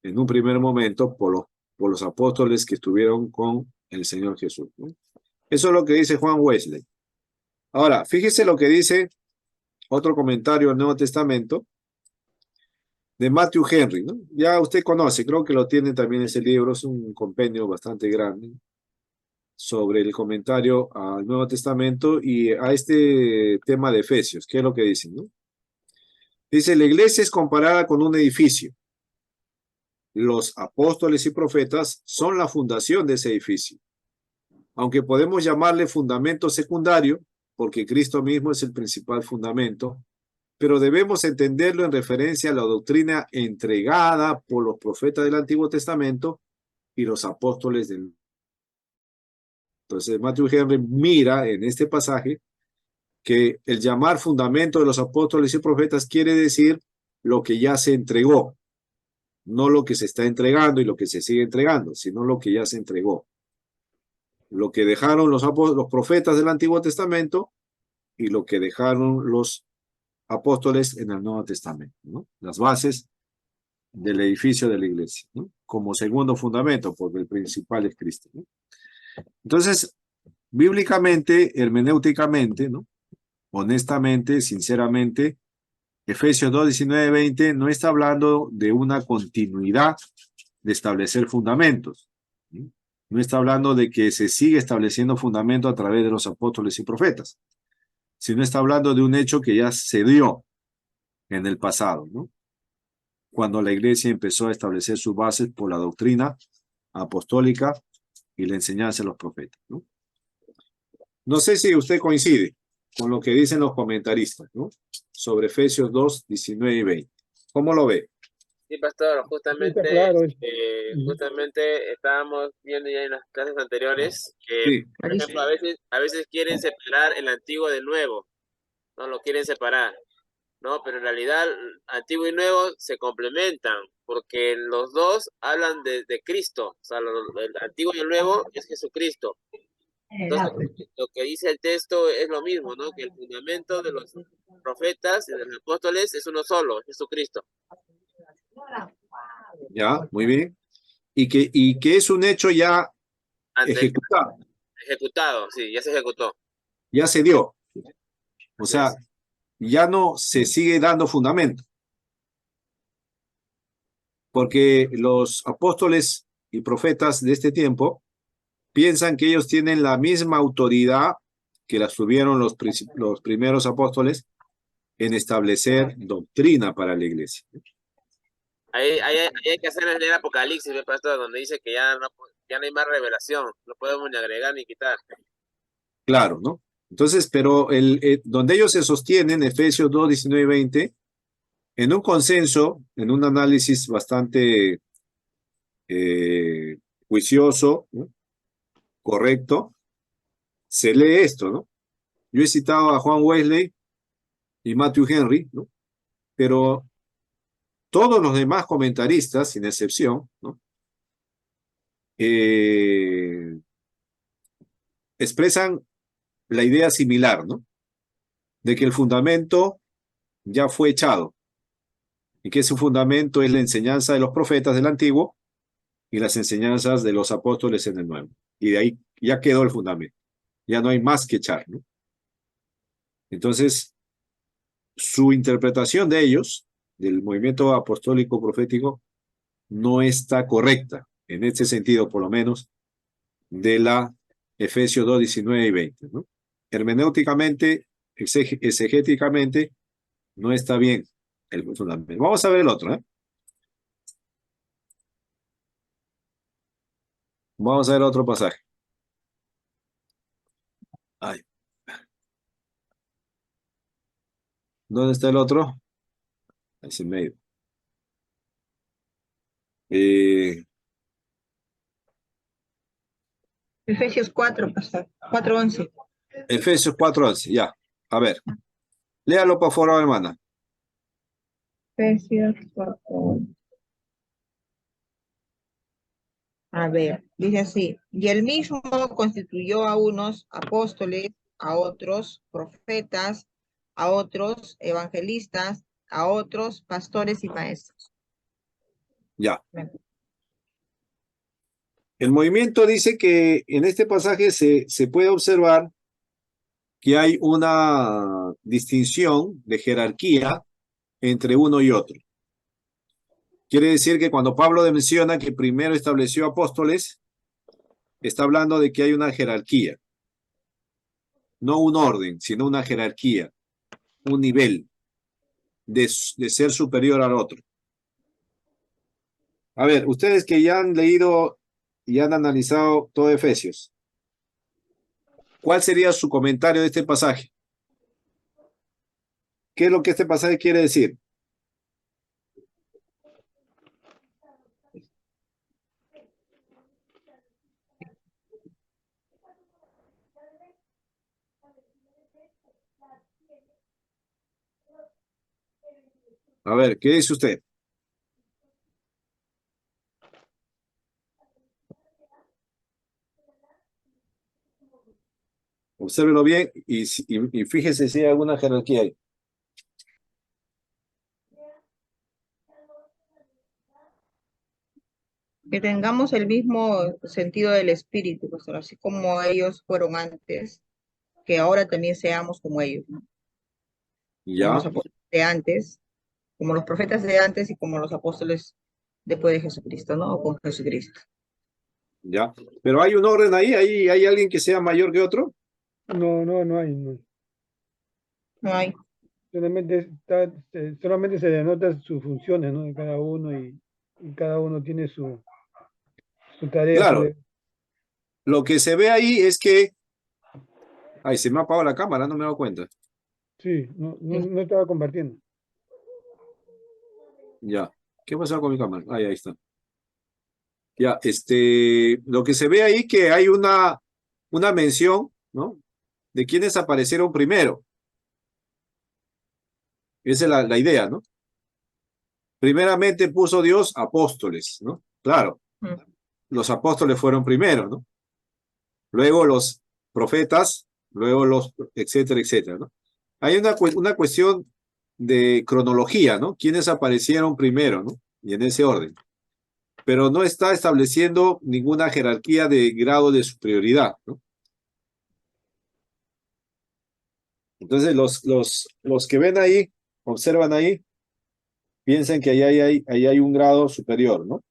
en un primer momento por los apóstoles que estuvieron con el Señor Jesús, ¿no? Eso es lo que dice Juan Wesley. Ahora, fíjese lo que dice otro comentario del Nuevo Testamento de Matthew Henry, ¿no? Ya usted conoce, creo que lo tiene también ese libro, es un compendio bastante grande sobre el comentario al Nuevo Testamento y a este tema de Efesios. ¿Qué es lo que dicen, no? Dice, la iglesia es comparada con un edificio. Los apóstoles y profetas son la fundación de ese edificio. Aunque podemos llamarle fundamento secundario, porque Cristo mismo es el principal fundamento, pero debemos entenderlo en referencia a la doctrina entregada por los profetas del Antiguo Testamento y los apóstoles del... Entonces, Matthew Henry mira en este pasaje que el llamar fundamento de los apóstoles y profetas quiere decir lo que ya se entregó, no lo que se está entregando y lo que se sigue entregando, sino lo que ya se entregó. Lo que dejaron los profetas del Antiguo Testamento y lo que dejaron los apóstoles en el Nuevo Testamento, ¿no? Las bases del edificio de la iglesia, ¿no? Como segundo fundamento, porque el principal es Cristo, ¿no? Entonces, bíblicamente, hermenéuticamente, ¿no? Honestamente, sinceramente, Efesios 2, 19, 20 no está hablando de una continuidad de establecer fundamentos, ¿sí? No está hablando de que se sigue estableciendo fundamento a través de los apóstoles y profetas, sino está hablando de un hecho que ya se dio en el pasado, ¿no? Cuando la iglesia empezó a establecer sus bases por la doctrina apostólica y la enseñanza de los profetas, ¿no? No sé si usted coincide con lo que dicen los comentaristas, ¿no? Sobre Efesios 2, 19 y 20. ¿Cómo lo ve? Sí, pastor, Sí, está claro. Ujú. justamente estábamos viendo ya en las clases anteriores que, Sí, por ejemplo, a veces quieren separar el antiguo del nuevo, no lo quieren separar, ¿no? Pero en realidad antiguo y nuevo se complementan, porque los dos hablan de Cristo, o sea, el antiguo y el nuevo es Jesucristo. Entonces, lo que dice el texto es lo mismo, ¿no? Que el fundamento de los profetas y de los apóstoles es uno solo, Jesucristo. ya, muy bien. Y que es un hecho ya Antes, ejecutado, ejecutado, sí, ya se ejecutó. ya se dio. O Así sea, es. ya no se sigue dando fundamento, porque los apóstoles y profetas de este tiempo piensan que ellos tienen la misma autoridad que las tuvieron los primeros apóstoles en establecer doctrina para la iglesia. Ahí hay que hacer el Apocalipsis, ¿ve, pastor? Donde dice que ya no hay más revelación, no podemos ni agregar ni quitar. Claro, ¿no? Entonces, pero donde ellos se sostienen, Efesios 2, 19 y 20, en un consenso, en un análisis bastante juicioso, ¿no? Correcto, se lee esto, ¿no? Yo he citado a Juan Wesley y Matthew Henry, ¿no? Pero todos los demás comentaristas, sin excepción, ¿no? Expresan la idea similar, ¿no? De que el fundamento ya fue echado y que ese fundamento es la enseñanza de los profetas del Antiguo y las enseñanzas de los apóstoles en el Nuevo. Y de ahí ya quedó el fundamento. Ya no hay más que echar, ¿no? Entonces, su interpretación de ellos, del movimiento apostólico profético, no está correcta, en este sentido, por lo menos, de la Efesios 2, 19 y 20, ¿no? Hermenéuticamente, exegéticamente, no está bien el fundamento. Vamos a ver el otro, ¿eh? Vamos a ver otro pasaje. Ay. ¿Dónde está el otro? Ahí en medio. Efesios 4, pastor. 4:11. Efesios 4:11, ya. A ver, léalo por favor, hermana. Efesios 4. A ver, dice así. Y él mismo constituyó a unos apóstoles, a otros profetas, a otros evangelistas, a otros pastores y maestros. Ya. El movimiento dice que en este pasaje se puede observar que hay una distinción de jerarquía entre uno y otro. Quiere decir que cuando Pablo menciona que primero estableció apóstoles, está hablando de que hay una jerarquía, no un orden, sino una jerarquía, un nivel de ser superior al otro. A ver, ustedes que ya han leído y han analizado todo Efesios, ¿cuál sería su comentario de este pasaje? ¿Qué es lo que este pasaje quiere decir? A ver, ¿qué dice usted? Obsérvelo bien y fíjese si hay alguna jerarquía ahí. Que tengamos el mismo sentido del espíritu, pastor, así como ellos fueron antes, que ahora también seamos como ellos, ¿no? Como los Ya, apóstoles de antes, como los profetas de antes y como los apóstoles después de Jesucristo, ¿no? O con Jesucristo. ya. Pero hay un orden ahí, hay alguien que sea mayor que otro. No hay. No. No hay. Solamente se denotan sus funciones, ¿no? De cada uno y cada uno tiene su tarea, Claro, lo que se ve ahí es que Ay, se me ha apagado la cámara, no me he dado cuenta. Sí, no estaba compartiendo. Ya. ¿Qué pasó con mi cámara? Ahí está. Ya, lo que se ve ahí que hay una mención, ¿no? De quiénes aparecieron primero. Esa es la idea, ¿no? Primeramente puso Dios apóstoles, ¿no? Claro, Mm. los apóstoles fueron primero, ¿no? Luego los profetas, luego los, etcétera, etcétera, ¿no? Hay una cuestión de cronología, ¿no? Quiénes aparecieron primero, ¿no? Y en ese orden. Pero no está estableciendo ninguna jerarquía de grado de superioridad, ¿no? Entonces los que ven ahí, observan ahí, piensan que ahí hay un grado superior, ¿no?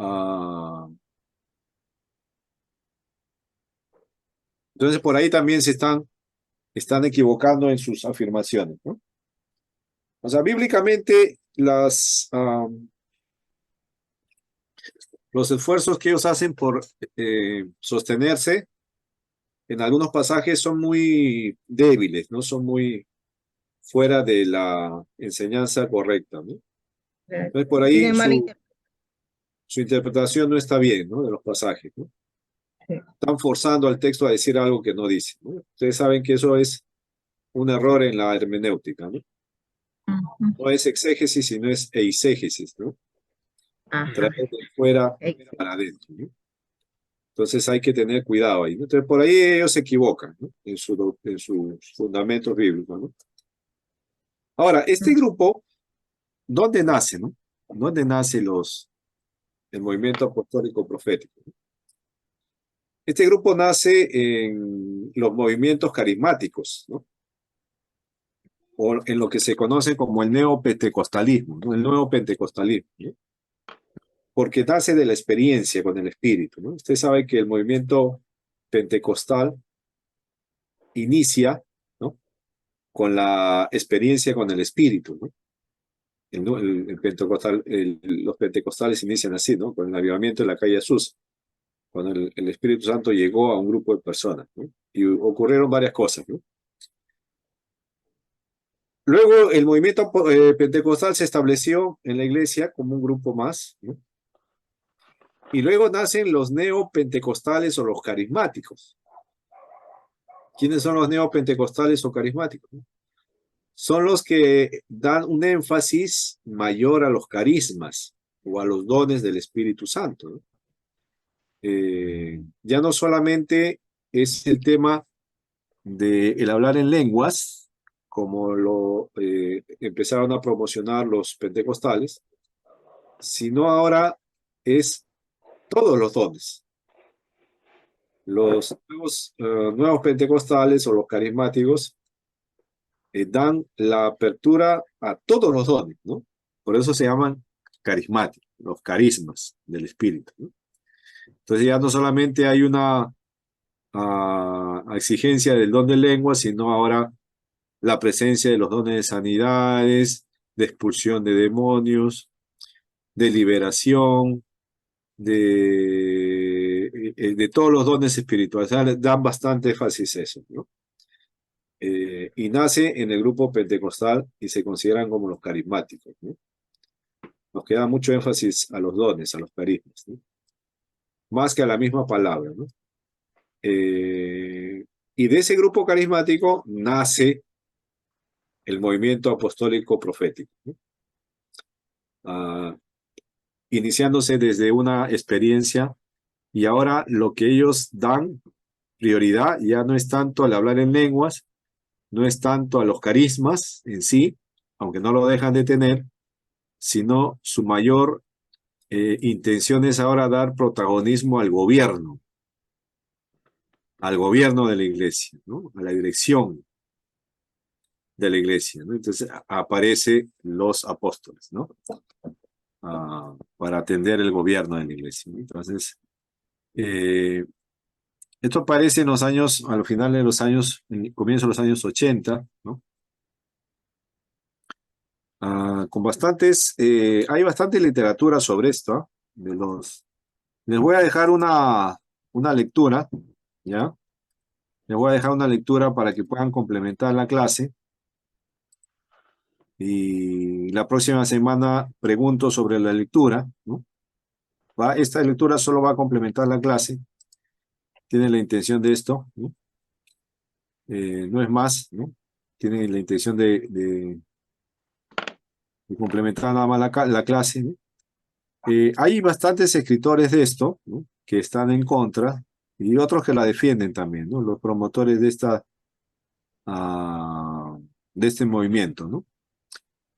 Ah, entonces por ahí también se están equivocando en sus afirmaciones, ¿no? O sea, bíblicamente los esfuerzos que ellos hacen por sostenerse en algunos pasajes son muy débiles, ¿no? Son muy fuera de la enseñanza correcta, ¿no? Entonces por ahí Tiene mala su interpretación no está bien, ¿no? De los pasajes, ¿no? Sí. Están forzando al texto a decir algo que no dice, ¿no? Ustedes saben que eso es un error en la hermenéutica, ¿no? Ujú. No es exégesis, sino es eisegesis, ¿no? Ajá. Traer de fuera para adentro, ¿no? Entonces hay que tener cuidado ahí, ¿no? Entonces por ahí ellos se equivocan, ¿no? En sus fundamentos bíblicos, ¿no? Ahora, este grupo, ¿dónde nace, no? ¿Dónde nace el movimiento apostólico profético? Este grupo nace en los movimientos carismáticos, ¿no? O en lo que se conoce como el neopentecostalismo, ¿no? El nuevo pentecostalismo, ¿no? Porque nace de la experiencia con el Espíritu, ¿no? Usted sabe que el movimiento pentecostal inicia, ¿no? Con la experiencia con el Espíritu, ¿no? Los pentecostales inician así, ¿no? Con el avivamiento en la calle Jesús, cuando el Espíritu Santo llegó a un grupo de personas, ¿no? Y ocurrieron varias cosas, ¿no? Luego el movimiento pentecostal se estableció en la iglesia como un grupo más, ¿no? Y luego nacen los neopentecostales o los carismáticos. ¿Quiénes son los neopentecostales o carismáticos? Son los que dan un énfasis mayor a los carismas o a los dones del Espíritu Santo, ¿no? Ya no solamente es el tema del hablar en lenguas, como lo empezaron a promocionar los pentecostales, sino ahora es todos los dones. Los nuevos pentecostales o los carismáticos dan la apertura a todos los dones, ¿no? Por eso se llaman carismáticos, los carismas del Espíritu, ¿no? Entonces ya no solamente hay una exigencia del don de lengua, sino ahora la presencia de los dones de sanidades, de expulsión de demonios, de liberación, de todos los dones espirituales. Dan bastante énfasis a eso, ¿no? Y nace en el grupo pentecostal y se consideran como los carismáticos, ¿no? Nos queda mucho énfasis a los dones, a los carismas, ¿no? Más que a la misma palabra, ¿no? Y de ese grupo carismático nace el movimiento apostólico profético, ¿no? Iniciándose desde una experiencia, y ahora lo que ellos dan prioridad ya no es tanto al hablar en lenguas, no es tanto a los carismas en sí, aunque no lo dejan de tener, sino su mayor intención es ahora dar protagonismo al gobierno de la iglesia, ¿no? A la dirección de la iglesia, ¿no? Entonces aparecen los apóstoles, ¿no? Para atender el gobierno de la iglesia, ¿no? Entonces, esto aparece en los años, al final de los años, comienzo de los años 80, ¿no? Con bastantes, hay bastante literatura sobre esto, ¿ah? Les voy a dejar una lectura, ¿ya? Les voy a dejar una lectura para que puedan complementar la clase. Y la próxima semana pregunto sobre la lectura, ¿no? Esta lectura solo va a complementar la clase. Tiene la intención de esto, ¿no? No es más, ¿no? Tiene la intención de complementar nada más la clase, ¿no? Hay bastantes escritores de esto, ¿no? Que están en contra y otros que la defienden también, ¿no? Los promotores de de este movimiento, ¿no?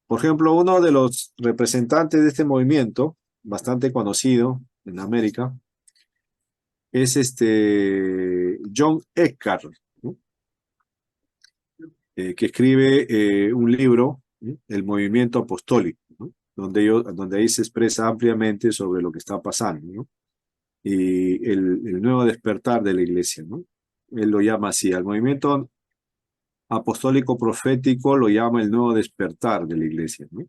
Por ejemplo, uno de los representantes de este movimiento, bastante conocido en América, es John Eckhart, ¿no? Que escribe un libro, ¿no? El movimiento apostólico, ¿no? Donde ahí se expresa ampliamente sobre lo que está pasando, ¿no? Y el nuevo despertar de la iglesia, ¿no? Él lo llama así, al movimiento apostólico profético lo llama el nuevo despertar de la iglesia, ¿no?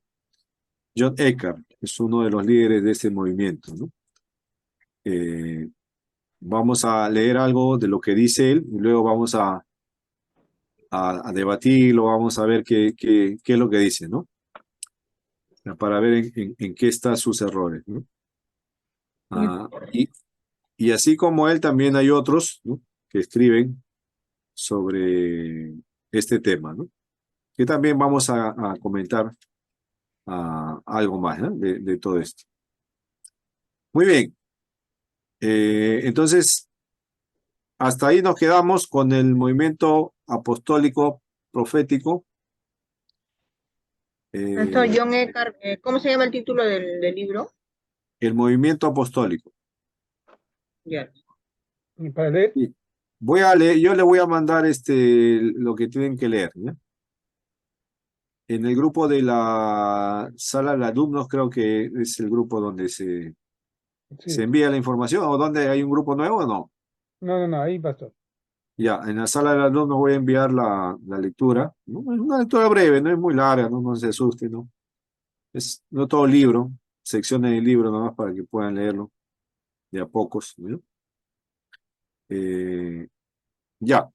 John Eckhart es uno de los líderes de este movimiento, ¿no? Vamos a leer algo de lo que dice él y luego vamos a debatirlo, vamos a ver qué es lo que dice, ¿no? Para ver en qué están sus errores, ¿no? Y así como él, también hay otros, ¿no? Que escriben sobre este tema, ¿no? Que también vamos a comentar algo más, ¿no? De todo esto. Muy bien. Entonces, hasta ahí nos quedamos con el movimiento apostólico profético. Pastor John Eckhart, ¿cómo se llama el título del libro? El movimiento apostólico. Ya. ¿Y para leer? Y voy a leer, yo le voy a mandar lo que tienen que leer, ¿ya? En el grupo de la sala de alumnos, creo que es el grupo donde se Sí. envía la información, o donde hay un grupo nuevo o no. No, ahí, pastor. Ya, en la sala de alumnos voy a enviar la lectura, ¿no? Es una lectura breve, no es muy larga, no se asusten, ¿no? Es no todo libro, secciones del libro nomás para que puedan leerlo de a pocos, ¿no? Ya.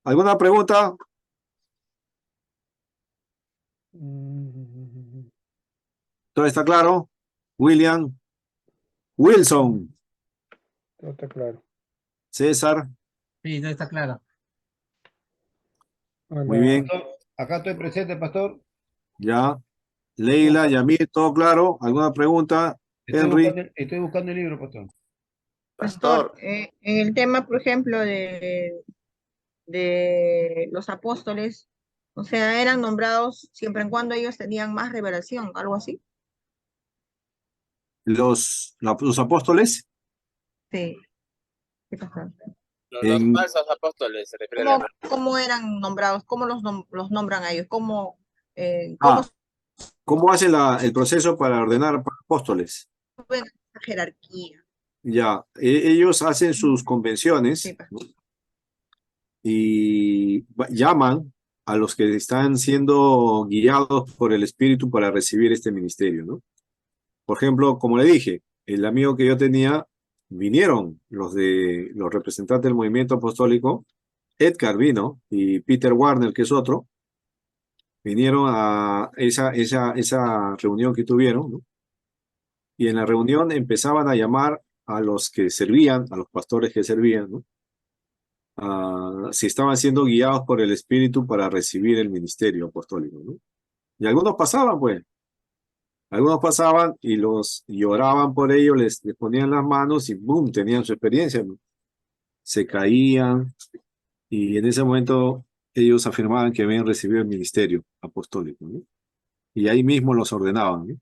¿Alguna pregunta? Mm, ¿Todo está claro? William, Wilson, Todo está claro. César, Sí, no está claro. muy Hola. bien, Pastor, acá estoy presente, pastor. ya. Leila, Yamil, ¿todo claro? ¿Alguna pregunta? Henry, Estoy buscando el libro, pastor. Pastor, en el tema, por ejemplo, de los apóstoles, o sea, eran nombrados siempre y cuando ellos tenían más revelación, algo así. los apóstoles, Sí, ¿qué pasa? Los en, falsos apóstoles se refiere a la ¿Cómo eran nombrados? ¿Cómo los nombran a ellos? ¿Cómo ah, ¿cómo hace el proceso para ordenar apóstoles? suben esa jerarquía? Ya, ellos hacen sus Sí, convenciones, ¿no? pastor. Y llaman a los que están siendo guiados por el Espíritu para recibir este ministerio, ¿no? Por ejemplo, como le dije, el amigo que yo tenía, vinieron los representantes del movimiento apostólico, Edgar vino y Peter Warner, que es otro, vinieron a esa reunión que tuvieron, ¿no? Y en la reunión empezaban a llamar a los que servían, a los pastores que servían, ¿no? Si estaban siendo guiados por el Espíritu para recibir el ministerio apostólico, ¿no? Y algunos pasaban, pues, algunos pasaban y oraban por ellos, les ponían las manos y ¡boom! Tenían su experiencia, ¿no? Se caían y en ese momento ellos afirmaban que habían recibido el ministerio apostólico, ¿no? Y ahí mismo los ordenaban, ¿no?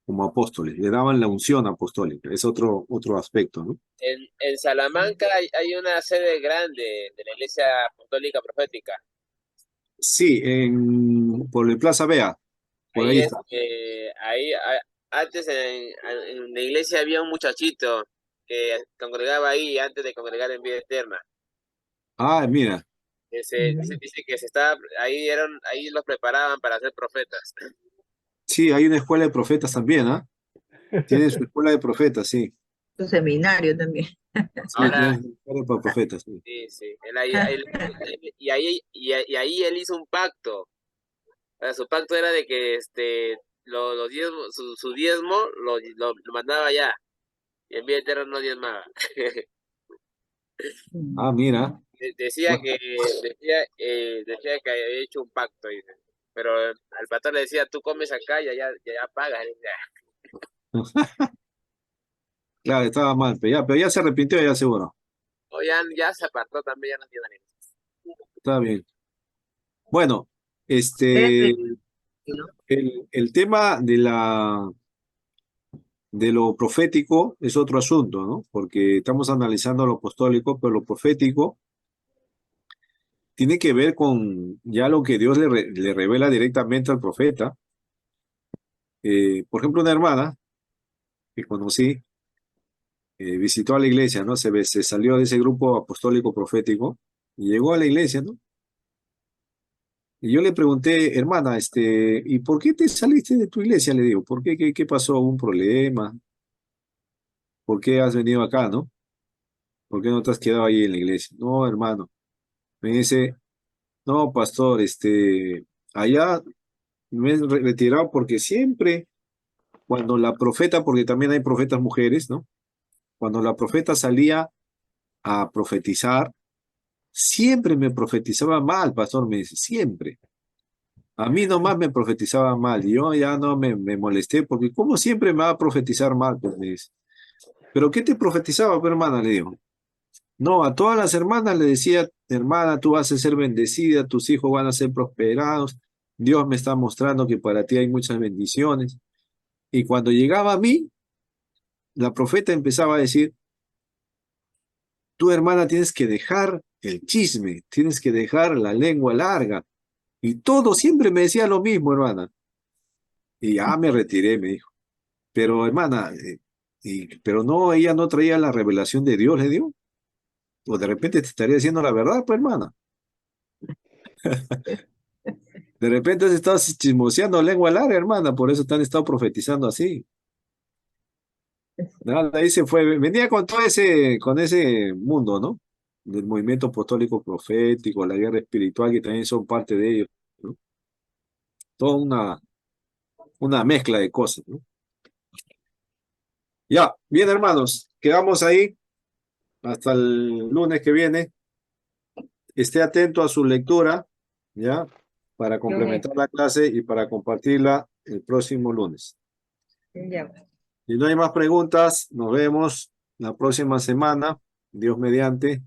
Como apóstoles, le daban la unción apostólica, es otro aspecto, ¿no? En Salamanca hay una sede grande de la Iglesia Apostólica Profética. Sí, por el Plaza Vea, por ahí Ahí es está. antes en la iglesia había un muchachito que congregaba ahí antes de congregar en vida eterna. Ah, mira, Dice que ahí los preparaban para ser profetas. sí, hay una escuela de profetas también, ¿ah? Tienen su escuela de profetas, sí. tu seminario también. Sí, Ahora, para profetas. Sí. sí. Y ahí él hizo un pacto. Su pacto era de que los diezmos, su diezmo lo mandaba ya. Y en vida eterna no diezmaba. Ah, mira. Decía Bueno, que decía que había hecho un pacto, dice. Pero al pastor le decía, tú comes acá y ya pagas. Y ya. claro, estaba mal, pero ya se arrepintió, ya seguro. O ya se apartó también, ya no tiene nada. Está bien. Bueno, Eres este, tranquilo. el tema de lo profético es otro asunto, ¿no? Porque estamos analizando lo apostólico, pero lo profético tiene que ver con ya lo que Dios le revela directamente al profeta. Por ejemplo, una hermana que conocí visitó a la iglesia, ¿no? Se salió de ese grupo apostólico profético y llegó a la iglesia, ¿no? Y yo le pregunté, hermana, ¿y por qué te saliste de tu iglesia? Le digo, ¿por qué? ¿Qué pasó? ¿Un problema? ¿Por qué has venido acá, no? ¿Por qué no te has quedado ahí en la iglesia? No, hermano. Me dice, no, pastor, allá me he retirado porque siempre, cuando la profeta, porque también hay profetas mujeres, ¿no? Cuando la profeta salía a profetizar, siempre me profetizaba mal, pastor, me dice, siempre. A mí nomás me profetizaba mal, y yo ya no me molesté, porque como siempre me va a profetizar mal, pues me dice. ¿Pero qué te profetizaba, pues, hermana? Le digo. No, a todas las hermanas le decía, hermana, tú vas a ser bendecida, tus hijos van a ser prosperados, Dios me está mostrando que para ti hay muchas bendiciones. Y cuando llegaba a mí, la profeta empezaba a decir, tú, hermana, tienes que dejar el chisme, tienes que dejar la lengua larga. Y todo siempre me decía lo mismo, hermana. Y ya me retiré, me dijo. Pero, hermana, pero no, ella no traía la revelación de Dios, le digo. O de repente te estaría diciendo la verdad, pues, hermana. De repente has estado chismoseando lengua larga, hermana, por eso te han estado profetizando así. Nada, ahí se fue, venía con todo con ese mundo, ¿no? Del movimiento apostólico profético, la guerra espiritual, que también son parte de ellos, ¿no? Toda una mezcla de cosas, ¿no? Ya, bien, hermanos, quedamos ahí hasta el lunes que viene. Esté atento a su lectura, ¿ya? Para Lunes. complementar la clase y para compartirla el próximo lunes. Ya. Si no hay más preguntas, nos vemos la próxima semana, Dios mediante.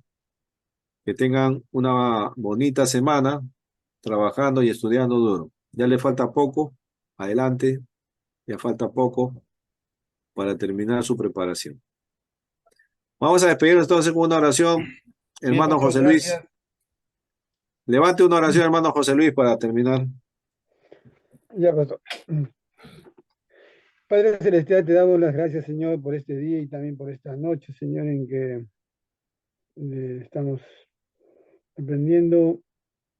Que tengan una bonita semana trabajando y estudiando duro. Ya le falta poco, adelante, ya falta poco para terminar su preparación. Vamos a despedirnos entonces con una oración, Bien, hermano pastor, José Luis. gracias. Levante una oración, hermano José Luis, para terminar. Ya, pastor. Padre Celestial, te damos las gracias, Señor, por este día y también por esta noche, Señor, en que estamos aprendiendo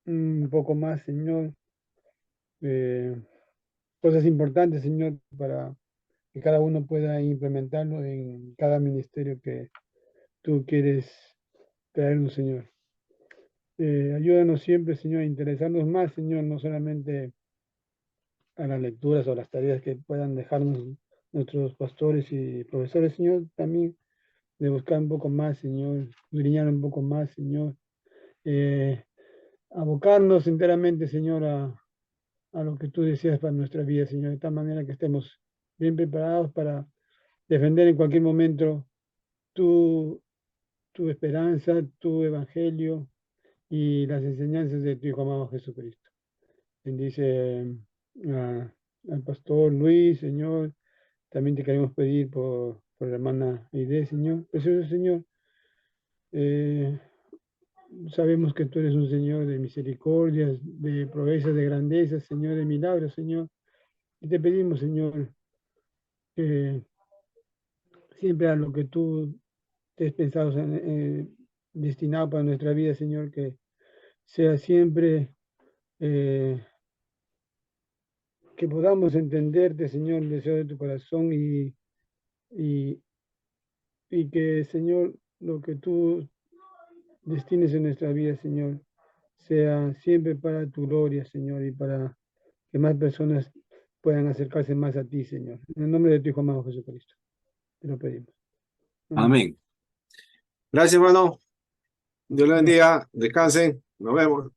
un poco más, Señor, eh, cosas importantes, Señor, para que cada uno pueda implementarlo en cada ministerio que tú quieres traernos, Señor. Ayúdanos siempre, Señor, a interesarnos más, Señor, no solamente a las lecturas o las tareas que puedan dejarnos nuestros pastores y profesores, Señor, también de buscar un poco más, Señor, brillar un poco más, Señor, eh, abocarnos enteramente, Señor, a lo que tú deseas para nuestra vida, Señor, de tal manera que estemos bien preparados para defender en cualquier momento tu, tu esperanza, tu evangelio y las enseñanzas de tu Hijo amado Jesucristo. Bendice al pastor Luis, Señor. También te queremos pedir por la hermana Aide, Señor. Precioso Señor, eh, sabemos que tú eres un Señor de misericordias, de proezas, de grandeza, Señor, de milagros, Señor. Y te pedimos, Señor, que siempre a lo que tú te has pensado, destinado para nuestra vida, Señor, que sea siempre que podamos entenderte, Señor, el deseo de tu corazón y y que, Señor, lo que tú destines en nuestra vida, Señor, sea siempre para tu gloria, Señor, y para que más personas puedan acercarse más a ti, Señor. En el nombre de tu Hijo amado Jesucristo, te lo pedimos. Amén. Gracias, hermano. Dios le Amén. bendiga. Descansen. Nos vemos.